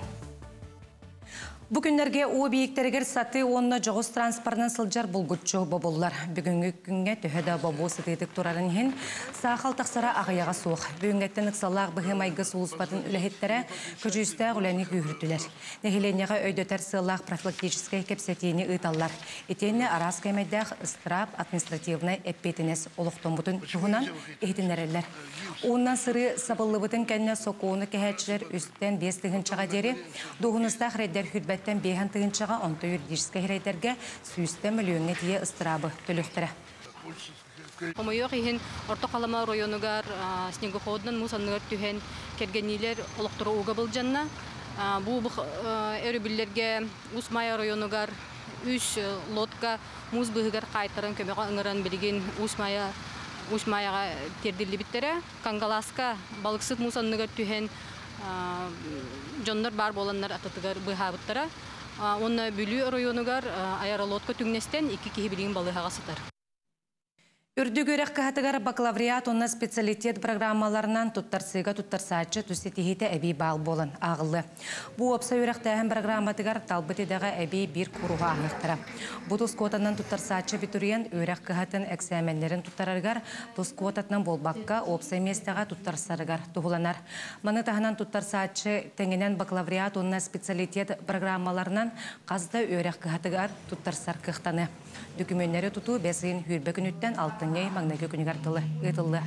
Speaker 3: Бүгінлерге о бейіктерігер саты онына жоғыз транспортынан сылжар бұлгүтчі боболлар. Бүгінгі күнге төхеді бобол сытыдық тұрарын хен сақал тақсара ағаяға суық. Бүгінгеттен ұқсалақ бұғы майғы сұлыспатын үләхеттері көжісті ғыләні күйірділер. Нәхеленеға өйдөтер сылақ профилактическай кепсетейіні ұйталар. Етені арас кәмәдәқ ыстырап административнай әппетінес олықтың бұтын жұғынан ехтінерелер. Оннан сыры сабылы бұтын кәнне соқуыны кәхәтшілер үстен 5 тығыншаға дері, доғыныстақ рәддер хүтбәттен 5 тығыншаға 10 юридическа херейдерге сүйісті миллионға тие ыстырабы төліқтірі.
Speaker 5: Омойоқ ехен орто қалама районугар снегоходынан мусанныгар түйен кергенилер олықтыры уға бұл жанна. Бұл өрібілерге Усмая районугар үш лодка муз бұғығар қайтарын көмеға ыңыран білген Усмая
Speaker 19: Ушмаяға тердилли биттере, Кангаласка балыксыт мусанныгар түһен жоннор бар боланнар ататыгар быхабыттара. Онна бүлүү районугар аэролодка түңнестен 2 кихи билигин балыхага сытар.
Speaker 3: Үрдүгөрек кахатыгар бакалавриат онна специалитет программаларынан туттарсыга туттарсаачы түстетихите әбей бал болын ағылы. Бу опса үректәһен программатыгар талбытыдага әбей бир куруға аңықтыра. Бу тускотанан туттарсаачы битуриен үрек кахатын эксәменлерин туттараргар тускотатынан болбакка опса местага туттарсарыгар тухуланар. Маны таханан туттарсаачы теңенен бакалавриат онна специалитет программаларынан казда үрек кахатыгар туттарсар кыхтаны. Документтері туту бесін хүрбекін үттен алтынней маңнайғы күнігартылы ұйтылы.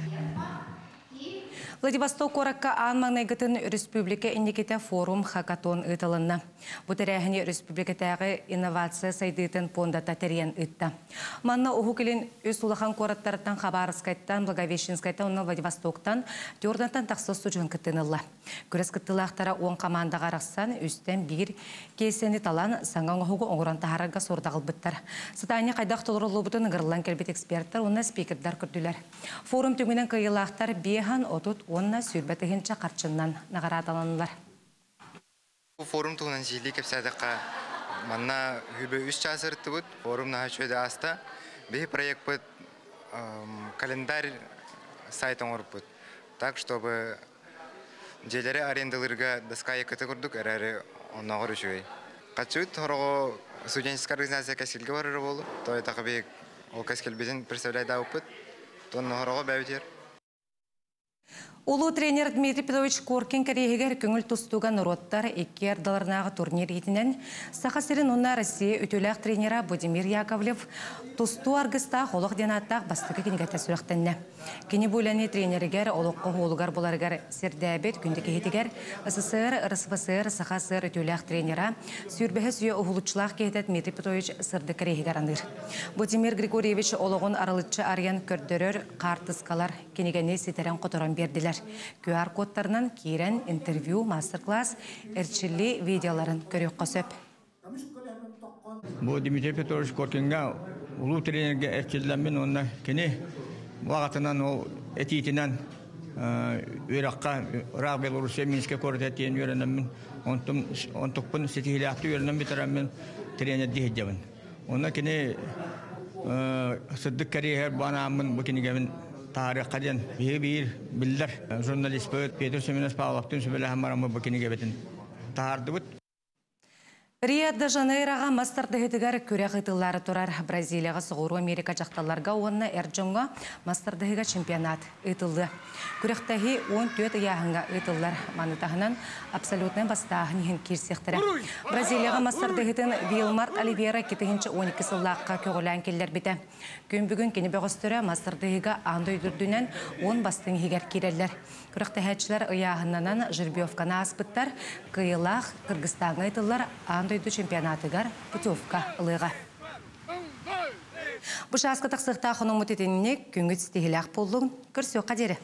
Speaker 3: Владивосток коракка аан маңнайғытын республика индикете форум хакатон ұйтылынна. Бұтырәхіне республикатағы инновация сайдытын пондата терен ұйтта. Манна ұху келін өз улахан кораттарыттан Хабаровскайттан, Благовещенскайттан, онна Владивостоктан Дёрдантан тақсыз сұжын кіттінылла. Көрес кіттілақтара 10 командаға рақсан үстен бір кейсені талан саңған ұхуғы оңыран тахарарға сордағыл бұттар. Сытайны қайдақ толырылы бұтын ғырлан келбет эксперттар, онна спикердар күрділер. Форум түмінен қиылақтар бейхан отут онна сүрбәтігінші қарчыннан нағараталанылар.
Speaker 20: Форум туғынан жили кепсәдіққа манна хүлбе 3 часырытты бұд. Форум наға шөйді аста. Бей проект бұд календарь сайтын ұрып бұд. Так, чтобы желері арендалырға дасқа екіті күрдік, әрәрі оннағыр үшуей. Қатшуыд ғырғы студенческая организация кәскелге барыры болу. Той тақы бейік ол кәскелбеден представляйда ауып бұд. Тонны ғырғы бәудер.
Speaker 3: Улу тренер Дмитрий Петрович Коркин кәрегер көңіл тұстуған роттар екер даларнағы турнир етінен сақасырын онна Россия өтіләқ тренера Владимир Яковлев тұсту арғыста қолық денаттақ бастығы кенігәті сүріқтенне. Кені бөләне тренерігер олыққы олығар боларығар сердәбет күндікі етігер СССР, РСФСР, сақасыр өтіләқ тренера сүрбәхі сүйе ұғылычылақ кейті Дмитрий Петрович сырды кәрегер аныр. Владимир Григорьевич олығын арылытшы ариян көрдірір қартысқалар кенігәне сетерен қотыран берділер. QR кодтарынан кейрен интервью, мастер-класс, әрчілі видеоларын көрек қосып.
Speaker 22: Бұл Дмитрий Петрович Коркинға ұлу тренерге әрчілденмен онына кені вағатынан ол әтейтінен өраққа Рақ Белорусия Минске көрдетейін өрінімін, онтықпын сетихилақты өрінім бітірамын тренер дейдемін. Онына кені сұрдық кәрейер банамын бұл кенігемін тарих қаден бейбейір білдір. Журналист бөт Петр Семенов Павловтың сөбелі хамарамы бұкенеге бетін тарды бұд.
Speaker 3: Рио-де-Жанейроға мастардығытығар көрек ұтылары тұрар. Бразилияға сұғыру Америка жақталарға онына әрджонға мастардығыға чемпионат ұтылды. Көректәхи 14 яғынға ұтылар манытағынан абсолютны бастағын ен керсектірі. Бразилияға мастардығытын Вилмарт Оливера кетігінші 12 сыллаққа көгілән келдер біті. Күн бүгін кені бөғістірі мастардығыға анды үйдірдінен 10 бастың егер керелер. Көректәхәтшілер ұяғынынан Жербьевканы аспыттар, қиылақ Қырғызстанға ұтылар андойды чемпионатыгар путевка ылыға. Бұшы асқы тақсықта қының мұтетініне күнгіт стегіләқ болуын көрсі қадері.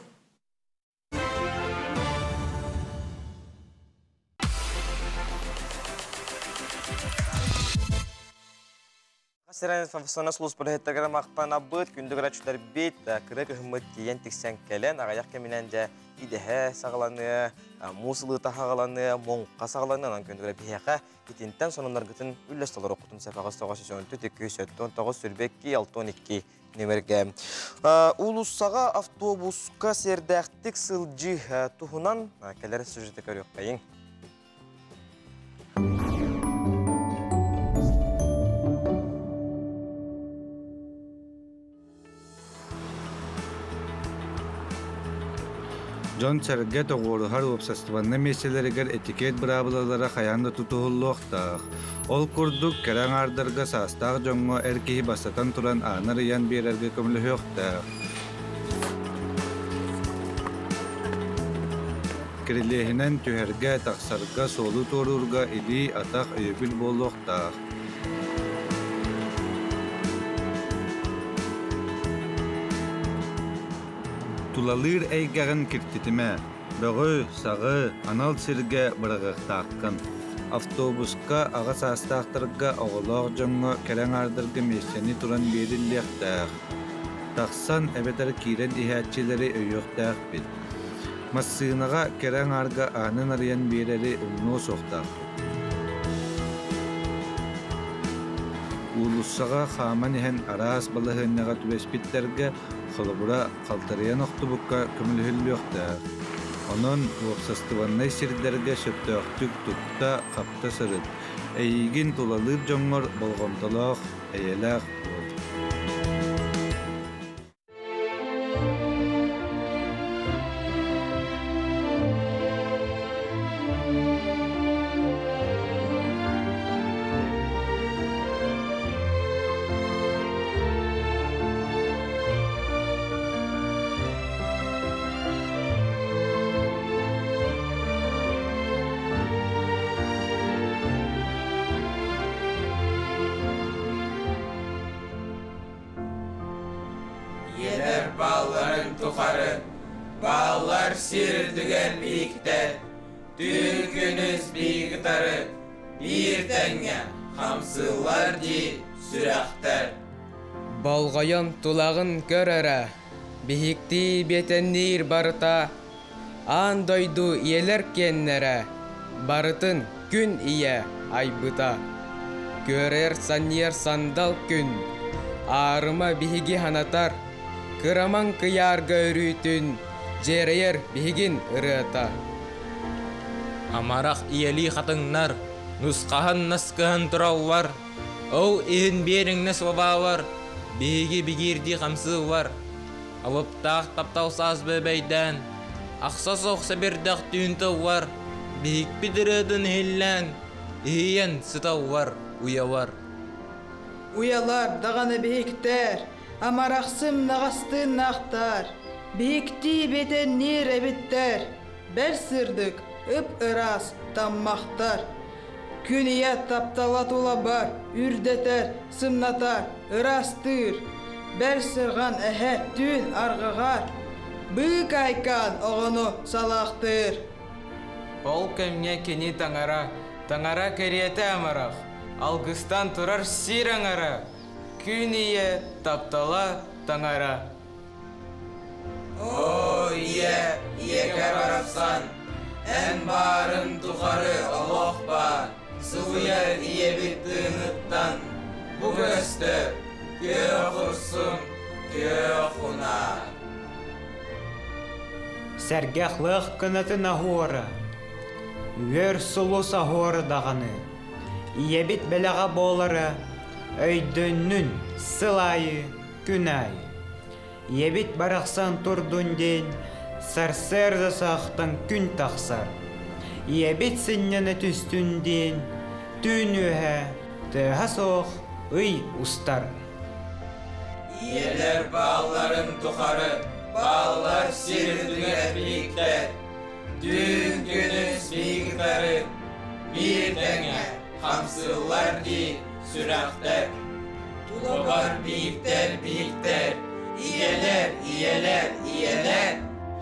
Speaker 1: Сирен фафсона службы хеттагара мақтана быт күндөгөр ачулар бет кырык хымыт тиен тиксен келен агаяк кеминен же идеhe сагаланы мусылы тахагаланы моңка сагаланы анан күндөгөр бияка итинтен сонундар гытын үллесталар окутун сапага сога сезон 219 сүрбекки 62 номерге улуссага автобуска сердактик сылжы тухунан келер сюжети көрөк кайын.
Speaker 23: Жон сәрге тоғыры har обсастыванны меселерігер этикет бұрабылалары қаянды тұтығылуқтақ. Ол күрдік кәрәң ардарға састақ жоңға әркейі бастатан тұран аныр ян берерге көмілі өқтақ. Кірілігінен түйерге тақсарға солы торырға иди атақ өйгіл болуқтақ. Тулалыр әйгәғін кіртетіме, бөғі, сағы, анал сірге бұрағықтаққын. Автобусқа аға састақтырға оғылақ жоңға кәрәң ардырғы месені тұран беріліқтақ. тақсан әбетер кирен ихәтчелері өйөқтәқ бит. Массыынаға керен арға анын арыян берері ұлну соқтақ. Улуссаға қаман ихен арас балығыннаға түбеспиттерге қолыбыра қалтарыян оқтубыққа көмілі өқтәқ. Onun uopsastываннай сирдерге сөптөктүк тутта қапта сырыт. Эйгин тулалыр жоңғыр болғомтолақ, әйеләқ бол.
Speaker 4: Balların tukarı, ballar sirdigen birlikte, tükünüz bir gitarı, bir tenge hamsılar di sürekter.
Speaker 6: Balgayan tulağın körere, bihikti betendir barıta, an doydu iyeler kennere, barıtın gün iye aybıta. Görer sanyer sandal gün, ağrıma bihigi hanatar, Kıraman kıyar görütün, jereyer bihigin ırıta.
Speaker 8: Amarak iyeli katınlar, nuskahan naskahan turav var. O ihin birin nesvaba var, bihigi bigirdi kamsı var. Avıptaq taptav saz bebeyden, aksa soğsa bir dağ tüntü var. Bihik bidiredin hillen, ihiyen sıtav var, uya var.
Speaker 21: Uyalar dağını bihikter, Amaraksım nağastın nağtar, bihikti beten nire bitter, ber sırdık öp ıras tammahtar. Küniye taptalat ulabar, ürdeter, sımnatar, ırastır, ber sırgan ehe tün argıgar, bık aykan oğunu salaktır.
Speaker 6: Ol kemye keni tangara keriyete amarak, algıstan turar sirangara. Küniye taptala tangara.
Speaker 4: O iye kerarapsan, en barın tukarı Allah bar. Sıvıyer iye bittiğinittan, bu göstü, göğe kursun, göğe kunar.
Speaker 24: Sergahlık kınatı nahora, ver sulu sahora dağını, iye bit belağa boğlara, Öydünün sılayı günayı. Yebit baraksan turdun den, sarsarda sağtan gün taksar. Yebit sinnene tüstünden, tünühe, tıha soğuk, ıy ustar.
Speaker 4: İyeler bağların tukarı, bağlar sirdigen birlikte. Dün günüz bir gitarı, bir denge hamsılar di. Sürekter, tulabar birlikter, iyeler,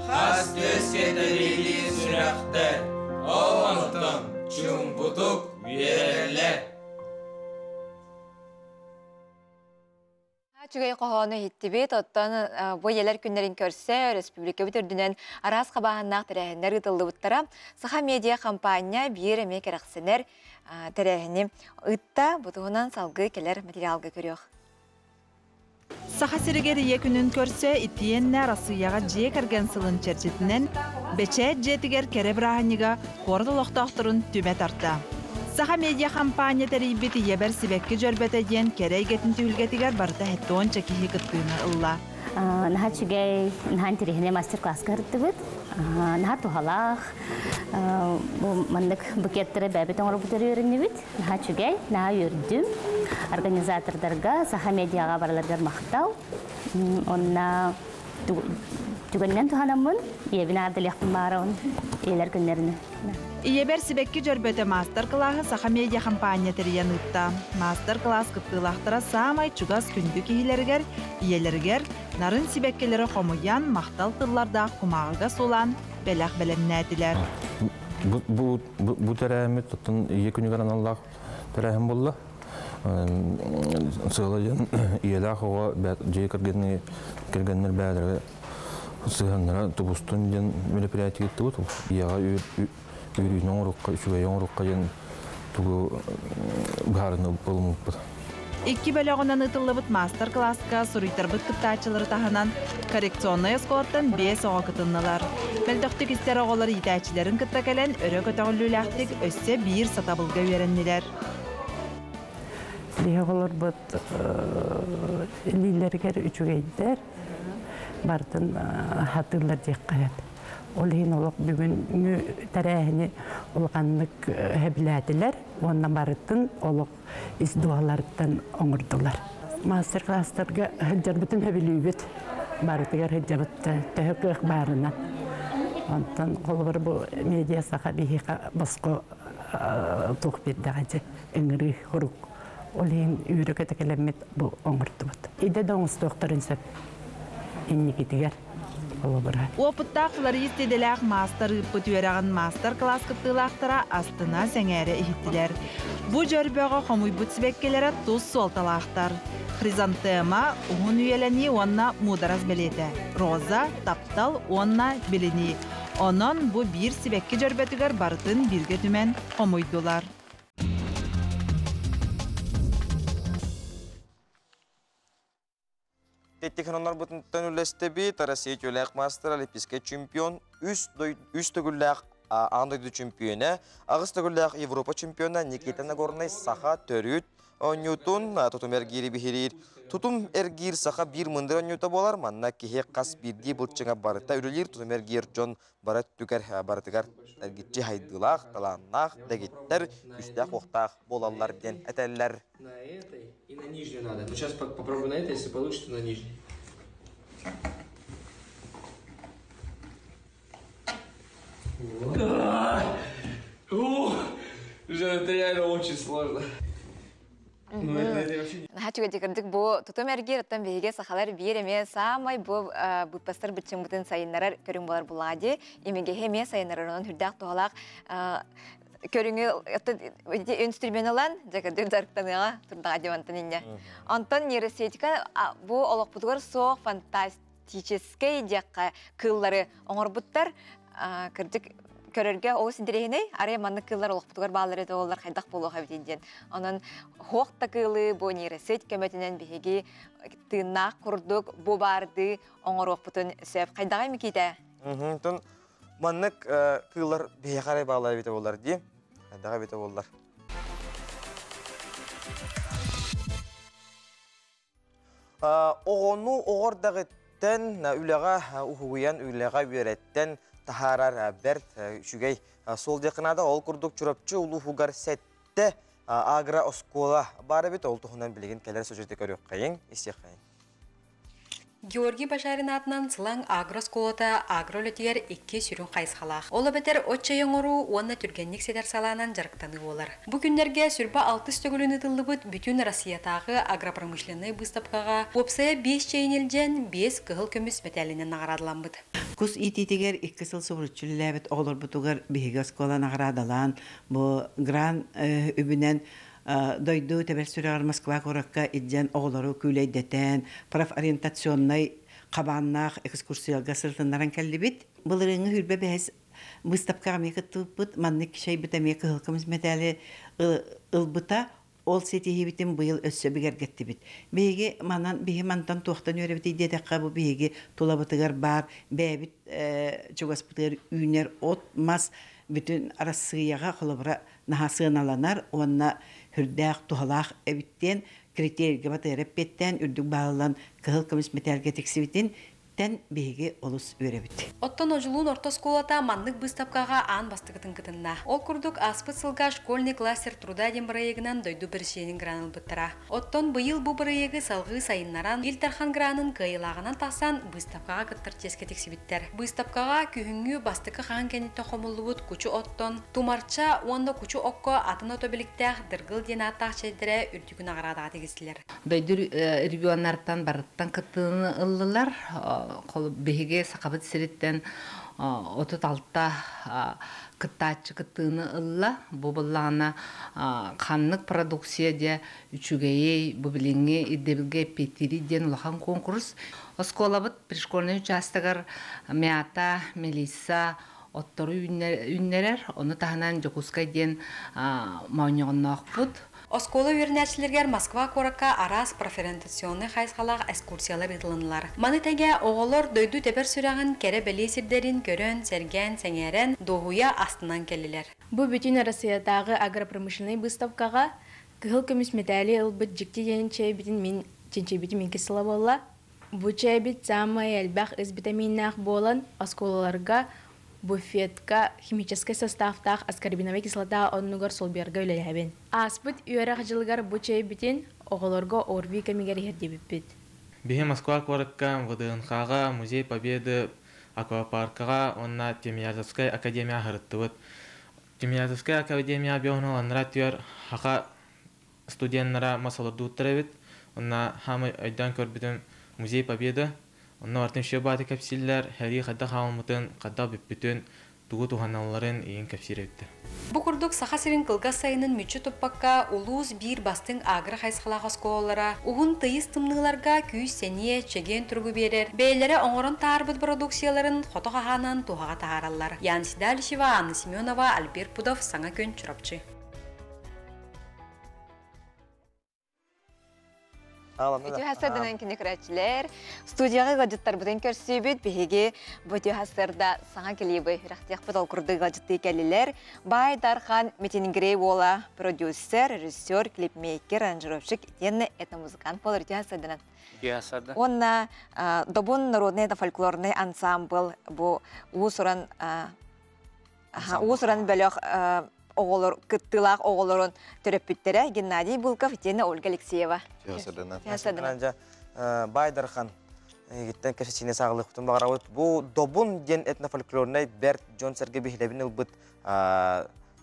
Speaker 4: has göz getirili sürekter, oğlantın çumbutuk verirler.
Speaker 2: Чугай қоғаны хиттибет, оттан бу елер күннерин көрсе, республика бүтірдінен арас қабағыннақ тәрәхінер ұтылды бұттара, Саха медиа компания бір емек әрақсынер тәрәхіні ұтта бұтығынан салғы келер материалға көріғ.
Speaker 26: Саха сиригери екүнүн көрсө итиенне расыяга же кірген сылын черчетінен бече жетігер кере біраханига кордылықтақтырын түме тарта. Саха медиа компания тәрейбеті ебер сибекке жөрбетеден керей гетін түйілгетігер барда әттуон чекихи кыттыына ылла.
Speaker 10: Наха чүгей, нахан тирихіне мастер-класс кәрітті наха тухалақ, мандық букеттері бәбет оңыр бұтыры өрінні бүт. Наха чүгей, наха өрдім. Организатордарға Саха медиаға баралардар мақтау. Онна түгіннен туханамын, ебін ардылияқпын барауын, елер күнлеріні.
Speaker 26: Иебер сибекки жөрбөтө мастер-классы Саха медиа компания териян ытта. Мастер-класс кыптылақтыра самай чугас күндү кихилергер, иелергер, нарын сибеккелері хомуян мақтал тылларда кумағыга солан бәләқ бәләннәділер.
Speaker 27: Бұл тәрәхімет тұттың екі күнігер аналлақ тәрәхім болды.
Speaker 7: Sığılayın iyeler hava jey kirgenler bäderge sığanlara tubustun jen meropриятие gitti bu. Yağa ürünün orukka, şüvey orukka jen tugu garını bolmukput.
Speaker 26: İki bölüğünden ıtıllıbıt master-klasska suruйтарбыт кыптачылары таһынан коррекционный эсколаттан 5 оға кытыннылар. Мөлдөктүк истер оголары итәчилерин кытта келен өрө көтөгүлүләхтик өссө бир сатабылга үйреннилер.
Speaker 9: Лиһоголор бут лилергер үчүгейдер бартын хатырлар жеккаят. Ол хин олық бүгүнгү тарахини улганлык хэбләтилер, онна барытын олық издуалардан оңырдылар. Мастер-класстарга хыджарбытын хэбилүүбүт барытыгар хыджабытта төһөкөх барына. Онтан колбар бу медиа саха бихика баско тух бирдагы эңри хурук. Ол хин үйрөкө текелемет бу оңырдыбыт. Иде доңус докторын сөп инникитигер.
Speaker 26: Опыттақ флорист еделәқ мастер үппіт үйерағын мастер-класс кыттылақтыра астына сәңәрі ихіттілер. Бұ жөрбөға қомуй бұт сібеккелері тұз солталақтар. Хризантема ұғын үйелені онна мудараз білеті. Роза, таптал онна біліні. Онын бұ бір сібекке жөрбетігер барытын бірге түмен қомуйдылар.
Speaker 1: Теттиканонар бұтынтан үлестеби, Тарасия Тюләқ мастер, Олимпийский чемпион, үс төгілләқ андойды чемпионы, ағыз төгілләқ Европа чемпионы Никита Нагорный саха төрүт онютун тутум эргири бихирир. Тутум эргир саха bir мындыр онюта болар, манна кихе қас бірді бұлтчыңа барыта үрілер, тутум эргир жон барат түкер барытыгар эргитчи хайдылақ, таланнақ, дәгеттер, үстәқ оқтақ болалар ден әтәлләр.
Speaker 12: На этой и на нижней надо. Вот сейчас попробуй на этой, если получится, на нижней. Уже это реально очень сложно.
Speaker 2: Нахачуга дикердик бу тутум эргир оттан беге сахалар бир эме самай бу бутпастар битчим бутын сайыннарар көрүң болар булади. Эмеге хеме сайыннарынан хүрдак тоалак көрүңү инструменталан жакадыр дарктаныга турда адивантанинне. Антон нейросетика бу олокпутугар соох фантастический жакка кыллары оңорбуттар кырдык көрөргө ол синдирехине ария манны кыллар олокпутугар баалары да олар кайдак болуга битиден. Анан хоокта кылы бу нейросетика көмөтүнөн биги тыыннаак курдук бу барды оңороппутун сөп кайдагай миките.
Speaker 1: Тон маннык кыллар бейкарай баалары бите болар ди. Кайдага бите болар. Огону огордагыттан үлега ухуян үлега береттен тахарар берт шүгей сол декинада ол курдук чурапчы улухугар сетте агра оскола бары бит ол тухунан билеген келер сөжөтө көрөк кайын исекайын.
Speaker 14: Георгий Башарин атынан сылаң агросколота агролетигер 2 сүрүн кайсхалах. Ола бетер отча яңору онна түргенник седер саланан жарыктаны болар. Бу күннерге сүрбө 6 стөгүлүн ытылыбыт бүтүн Россиятагы агропромышленный выставкага опсая 5 чейнелжен 5 кыгыл көмүс металлинен наградыланбыт.
Speaker 16: Кус ититигер 2 сыл сыбырчүлләбит олор бутугар биһиге скола наградалан бу гран үбүнен дойду теберсүрәр Москва коракка иджен оголору күләйдәтән профориентационный кабаннах экскурсияга сыртыннан келдибит. Булырыңы хүрбе бәс выставкага мекеттүп маннык шей битеме кылкымыз металле ылбыта ол сетиһи битим быйыл өссө бигергетти бит. Беге манан биһи мантан тохтан өрөбит идедекка бу биһиге тулабытыгар бар бәбит чугаспытыр үнер от мас бүтүн арасыяга холобра нахасыналанар онна хүрдәк тухалах эбиттен критерийге батырып беттен үрдүк баалан кыл кымыс металге тексибитин тен биһиге олус өрөбит.
Speaker 14: Оттон ожулун орто сколата маннык выставкага ан бастыгытын кытынна. Ол курдук аспыт сылга школьный кластер труда ден проегинан дойду бершенин граныл быттыра. Оттон быйыл бу проеги салгы сайыннаран Илтархан гранын кыйлагынан тасан выставкага кыттыр теске тексибиттер. Выставкага күһүңгү бастыкы хан кени тохомулубут кучу оттон тумарча онда кучу окко атын отобиликтех дыргыл ден атак чедире үрдүгүн аградага тегистилер.
Speaker 17: Дойду регионнардан барыттан кыттыны ыллылар. Кол биһиге сакабыт сириттен отут алта кыттачы кыттыны ылла, бу буллана ханнык продукция де үчүгей бу билинге идебилге петири ден улахан конкурс. Осколабыт пришкольный участогар Мята, Мелисса, оттору үннерер, оны таханан жокускай ден мауньоғыннақ бұд.
Speaker 14: Оскола үйренәчілергер Москва коракка арас проферентационный хайсқалақ экскурсиялар етілінлар. Маны тәге оғылар дөйді тепер сүрағын кәрі бәлесірдерін көрін, серген, сәңерен, доғуя астынан келілер.
Speaker 5: Бұл бүтін Россиядағы агропромышленный выставкаға кығыл көміс медали ұлбыт жікті дейін чайбетін мен ченчайбетін мен кесіла болла. Бұл чайбет самай әлбәқ үз витаминнақ болан осколаларға буфетка химический составтах аскорбиновая кислота оннугар солберга үлеләбен. Аспыт үйәрәк жылгар бу чайбитен оголорго орви камигер herдебит.
Speaker 6: Бихе Москва коракка ВДНХ-га, Музей Победы, аквапаркага, онна Тимирязевская академия харыттыбыт. Тимирязевская академия бионаланра түйөр хака студенттара масалырдууттарабит. Онна хамы айдан көрбүтүн Музей Победы. Онна артын шебаты капсиллер, хәри қадда қалмытын, қадда бүппітін, туғы туғаналарын ең капсирепті.
Speaker 14: Бұ күрдік сақасырын қылға сайының мүтші тұппаққа улуыз бір бастың агры қайсқалақ осколалара, уғын тыйыз тымныларға күйіз сәне чеген түргі берер. Бейлері оңырын тарбыт продукцияларын қоты қағанан туғаға тағаралар. Ян Сидалишева, Анна Семенова, Альбер Пудов, Саңа көн чұрапчы.
Speaker 2: Бүтү хасардан кинекратчылар студияга гаджеттар бүтен көрсөбүт биһиги бүтү хасарда саңа келиби рахтык бутал курды гаджетти келилер Бай Дархан Метингрей вола продюсер, режиссер, клипмейкер, аранжировщик, тенне этномузыкант болор бүтү хасардан.
Speaker 11: Хасарда.
Speaker 2: Онна Добун народный фольклорный ансамбль бу усуран бөлөк оғылыр, кыттылақ оғылырын төрөппүттері Геннадий Булков, тені Ольга Алексеева.
Speaker 1: Бай Дархан, егіттен кәшесіне сағылық бұтын бағыра өт. Бұл Добун ден этнофольклорнай Берт Джон Серге бейхілебін ұлбыт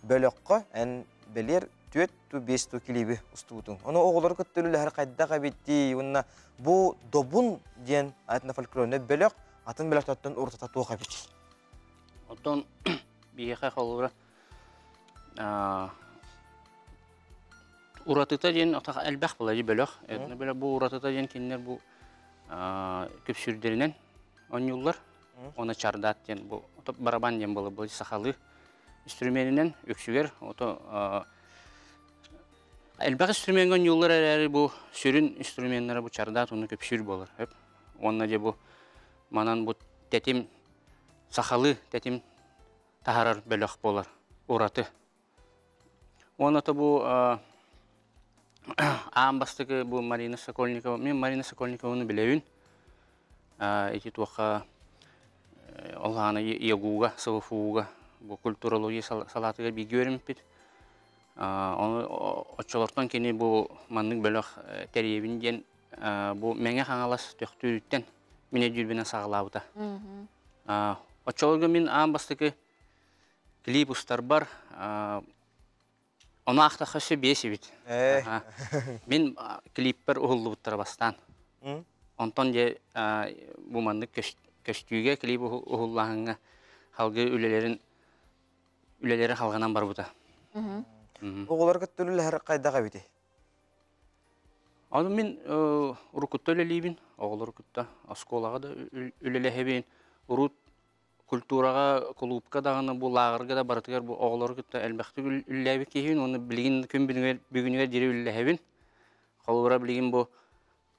Speaker 1: бөліққа ән белер 4-5 келебі ұсты бұтын. Оны оғылыр күттілі әр қайда қабетті. Бұл Добун ден этнофольклорнай бөліқ атын бөліқтаттың ұрты татуы қабетті.
Speaker 11: Оттан бейеқай қалуыра уратыта ден әлбәқ бұлай бөліқ. Бұл уратыта ден кенілер бұл көпсүрдерінен он юллар. Оны чардат ден бұл барабан ден бұл сақалы инструменінен өксігер. Әлбәқ инструменген юллар әрі бұл сүрін инструменттері бұл чардат, оны көпсүр болыр. Онына де бұл манан бұл тәтім сақалы тәтім тағарар бөліқ болыр. Ураты. Оны да бұл ағамбастығы бұл Марина Сокольникова. Мен Марина Сокольникованы білеуін. Эти туаққа олғаны егуға, сылыфуға, бұл культурология салатыға бір көрім бет. Оны отчалықтан кені бұл манның бөліқ тәребінден бұл мәңе қаңалас төқтүріттен мене жүрбінен сағылауыда. Отчалығы мен ағамбастығы клип ұстар бар. Оны ақтақысы бесі бет. Мен клиппер ұғылы бұттар бастан. Онтан де бұманды көстүйге клип ұғылағыңа қалғы үлелері қалғанан бар бұта.
Speaker 1: Оғылар күттілі әр қайдаға беті?
Speaker 11: Оны мен ұрықытты үлелейбін. Оғылар күтті асколаға да үлелейбін. Ұрут культураға, клубка дағаны бұл ағырға да баратығар бұл оғылар күтті әлбәқті үлләбі кейін, оны білген күн бүгінігер дере үлләбін. Қалуыра білген бұл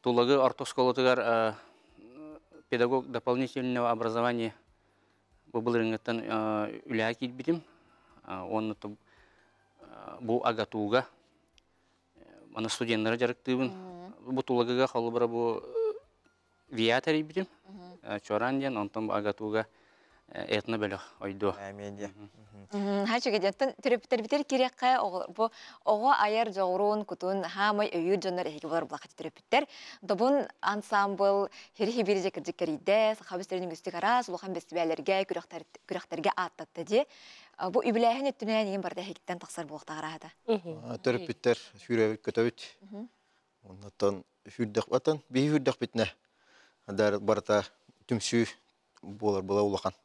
Speaker 11: тулығы ортосколатығар педагог дополнительного образования бұл рыңғыттан үлләға кейт бітім. Оны бұл ағатуға, оны студенттары жарықтығын. Бұл тулығыға қалуыра бұл виатарий бітім. Чоран ден, онтан бұл ағатуға этно бөлөк ойду.
Speaker 1: Әмейді.
Speaker 2: Хачыға жаттын түрөпітер керекке оғы айар жоғыруын күтін хамай өйір жонар әйгі болар бұлақаты түрөпіттер. Добын ансамбл хері бері жекірдік керейді, қабыстерінің үстік арас, ұлған бестібәлерге, күріқтерге аттатты де. Бұл үбіләйін өттінен ең барды әйгіттен тақсар бұлақтағыра ады.
Speaker 13: Түрөпіттер шүрәвіт көтәуіт. Оннаттан шүрдік батын, бейі шүрдік бітіне. Барта түмсүй болар бұла ұлақан.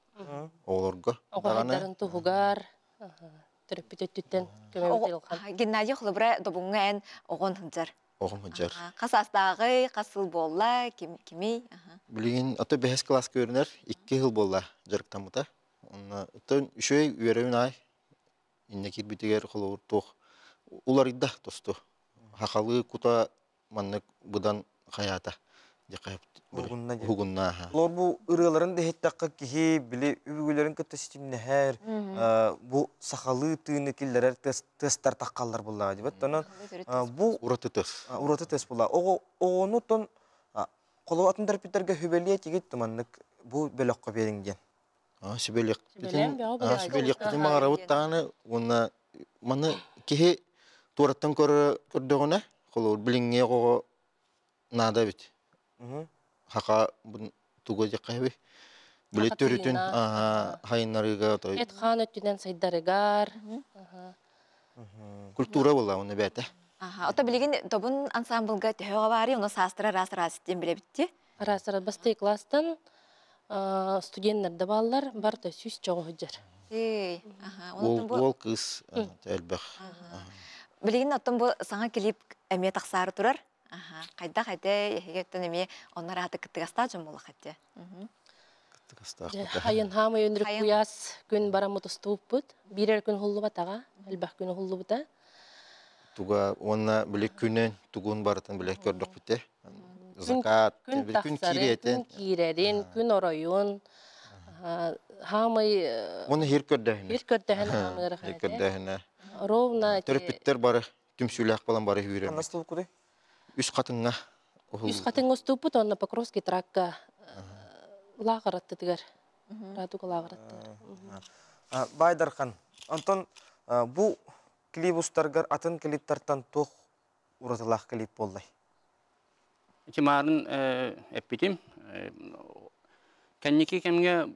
Speaker 13: Оларға.
Speaker 15: Оғырдарын тұғығар. Төрөппүт өттүттен көмөбүт ылхан.
Speaker 2: Геннадий хлыбра добуңга эн огон хынжар.
Speaker 13: Огон хынжар.
Speaker 2: Касастагы касыл болла кими.
Speaker 13: Билген ата 5 класс көрүнөр 2 жыл болла жарыктамыта. Онна тон үшөй үйрөмүн ай. Инне кирбитигер холор тох. Улар идда тосту. Хакалы кута маннык будан хаята. Хугунна.
Speaker 1: Лор бу ырыларын дехеттакка кихи били үбүгүлөрүн көтөсүтүннәһәр. Бу сахалы тыны киллерер тестар таккаллар булла дип. Тонан бу
Speaker 13: ураты тест.
Speaker 1: Ураты тест булла. Огону тон коловатын питерге хүбелие тигит туманнык бу бөлөккө беринген.
Speaker 13: Сибелек. Сибелек битин магарабыт таны уна маны кихи тураттан көрдөгөнө колор билиңге го нада бит. Хака туго жакайбы. Билет төрүтүн хайнарыга той.
Speaker 15: Этхан өттүнөн сайдарыгар.
Speaker 13: Культура була уну бете.
Speaker 2: Ата билеген тобун ансамблга төһөгө бары, уну састыра рас ден биле битти.
Speaker 15: Расыра басты класстан студенттер баллар бар да сүз чогуу жер.
Speaker 13: Ол кыз элбек.
Speaker 2: Билеген оттон бу саңа клип эме таксары турар. Кайда егеттен эме оннар аты кыттыгаста жон боло хатте.
Speaker 15: Хайын хамы өндүрүп куяс күн барамыт уступпут. Бирер күн хуллубатага, элбек күн хуллубута.
Speaker 13: Туга онна билек күнөн тугун бартын билек көрдүк бите. Закат, күн
Speaker 15: кирерин, күн ороюн. Хамы
Speaker 13: оны хир көрдөһүн.
Speaker 15: Хир көрдөһүн хамыгыр.
Speaker 13: Хир көрдөһүн.
Speaker 15: Ровна
Speaker 13: төрөпүттер бары, түмсүлөк балан бары үйрөн.
Speaker 1: Канастыл кудай?
Speaker 13: Үс катынга.
Speaker 15: Үс катынга уступут, онна Покровский тракка лагаратты тигер. Радуга лагаратты.
Speaker 1: Байдархан, Антон, бу клибустаргар атын клиптартан тох уратылах клип болдай.
Speaker 11: Итимарын эппитим. Кенники кемге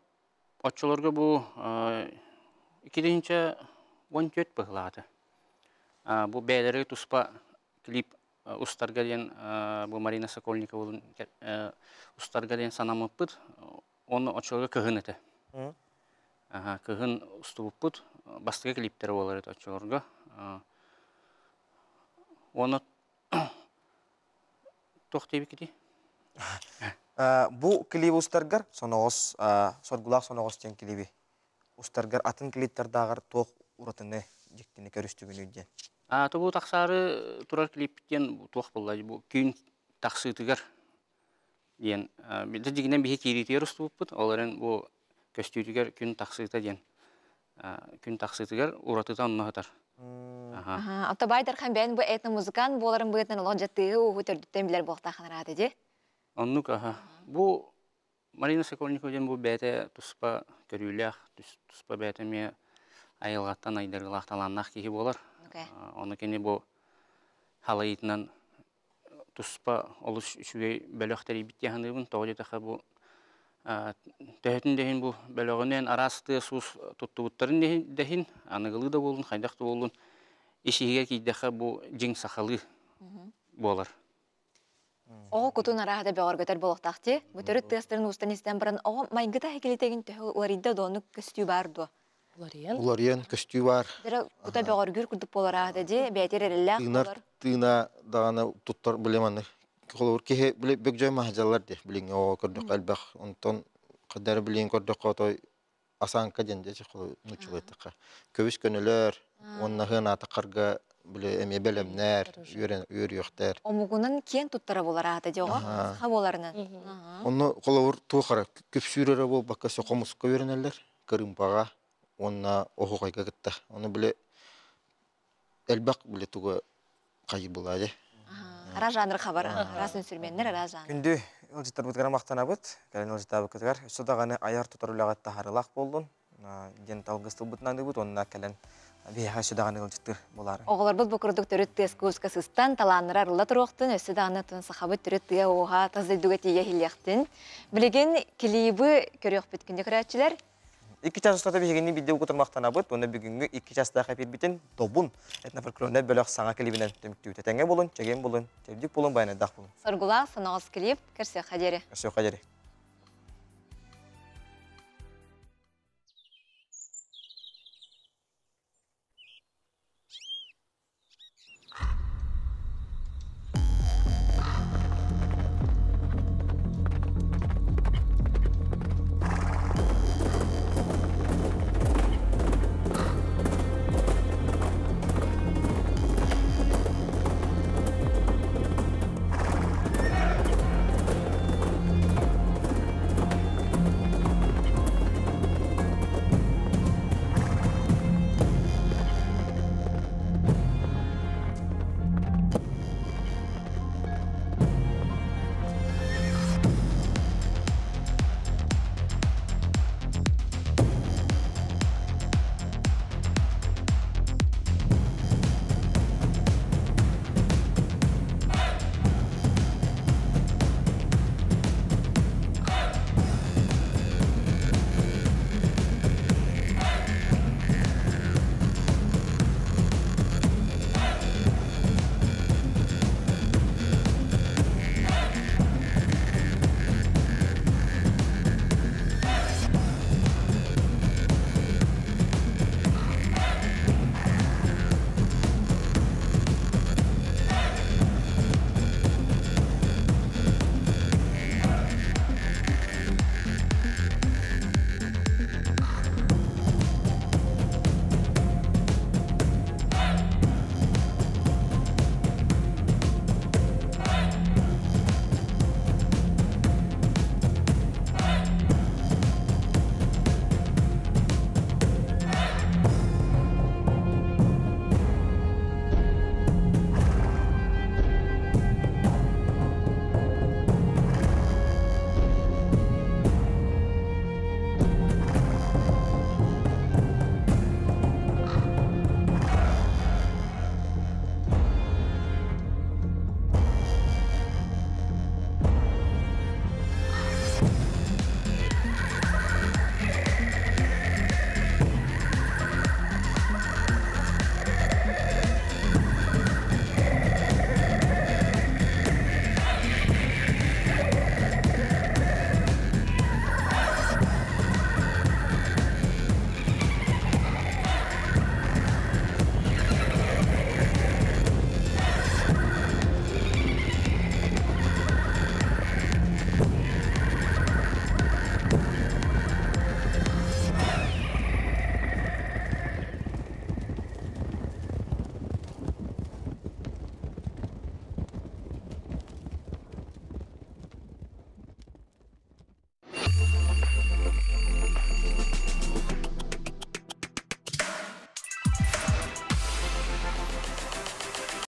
Speaker 11: отчолорго бу 2-нче 14 быглады. Бу бәйләре туспа клип Устаргален бу Марина Сокольникова Устаргален санамыппыт. Оны отчолорго кыгын эте. Кыгын уступпыт. Бастыга клиптер болар эте отчолорго. Оны тохтебик ити.
Speaker 1: Бу клип устаргар соногос соргулак соногос тен клиби. Устаргар атын клиптердагар тох уратыны жектине көрүстүгүнү.
Speaker 11: Бу таксары турар клиптен тох болду. Бу күн таксытыгар ден. Бизде дигенен бихи киритер уступпут. Оларын бу көстүтүгөр күн таксыта ден. Күн таксытыгар уратыдан нахатар.
Speaker 2: Ата Байдархан бен бу этно музыкан боларын бытын лонжаттыгы өтөрдүттен билер боктаханарады де.
Speaker 11: Оннук бу Марина Сокольникова ден бу бәте туспа көрүләх, туспа бәтеме айылгаттан айдырылакталаннак киһи болар. Оны кене бу халайытынан туспа олуш үчүгөй бөлөктөр бит яһаныбын тоодетаха бу төһөтүн бу бөлөгөнөн арасты сус туттубуттарын дехин аныгылы да болун, хайдакты болун. Ишиге кийдеха бу жиң сахалы болар.
Speaker 2: Ого кутун арада бөгөргөтөр болохтакты. Бүтөрү тестерин устанистен баран ого майгыта хекелетеген төһө ларидда дону көстү барду.
Speaker 13: Уларыян көстү бар.
Speaker 2: Дера кута бөгөргүр кудуп боларады де, бәтерелләк болар.
Speaker 13: Тына даганы туттар билеманы. Колор кеһе биле бөгҗөй махҗаллар де, билең ого көрдүк албак. Онтон кадар билең көрдүк катай асанка денде чыкылы нучулайтка. Көбүс көнөлөр, онна гына такарга биле эме белемнер, үйөр юктар.
Speaker 2: Омугунан кен туттара боларады де ого, ха боларынан.
Speaker 13: Онны колор туухара көпсүрөрө бол бакка сокомуска үйрөнөлөр, кырымпага, онна огойга гытта. Оны биле элбак биле туга кайы булады.
Speaker 2: Ара жанр хабар, расын сүрменнер ара жанр.
Speaker 1: Күндү ылжыттар бутгара мактанабыт, кален ылжыттабы кытыгар. Содаганы аяр тутарулага тахарылак болдун. Ген талгыстыл бутнанды бут, онна кален бейха содаганы ылжыттыр болар.
Speaker 2: Оголор бут букурдук төрөт тескуска сыстан таланнара рыла туруктун, содаганы тын сахабыт төрөт тыя ога таздыдуга тие хилияктын. Билеген клибы көрөк бүткүндө көрөчүлөр.
Speaker 1: 2 часында бигени видео кутурмактанабыт, оны бүгүнгү 2 часта капирбитин добун этнофольклорный бөлөк саңа клибинен төмүктү теңге болун, чеген болун, тебдик болун, байнадак болун.
Speaker 2: Соргула соногос клип керсе хадери.
Speaker 1: Керсе хадери.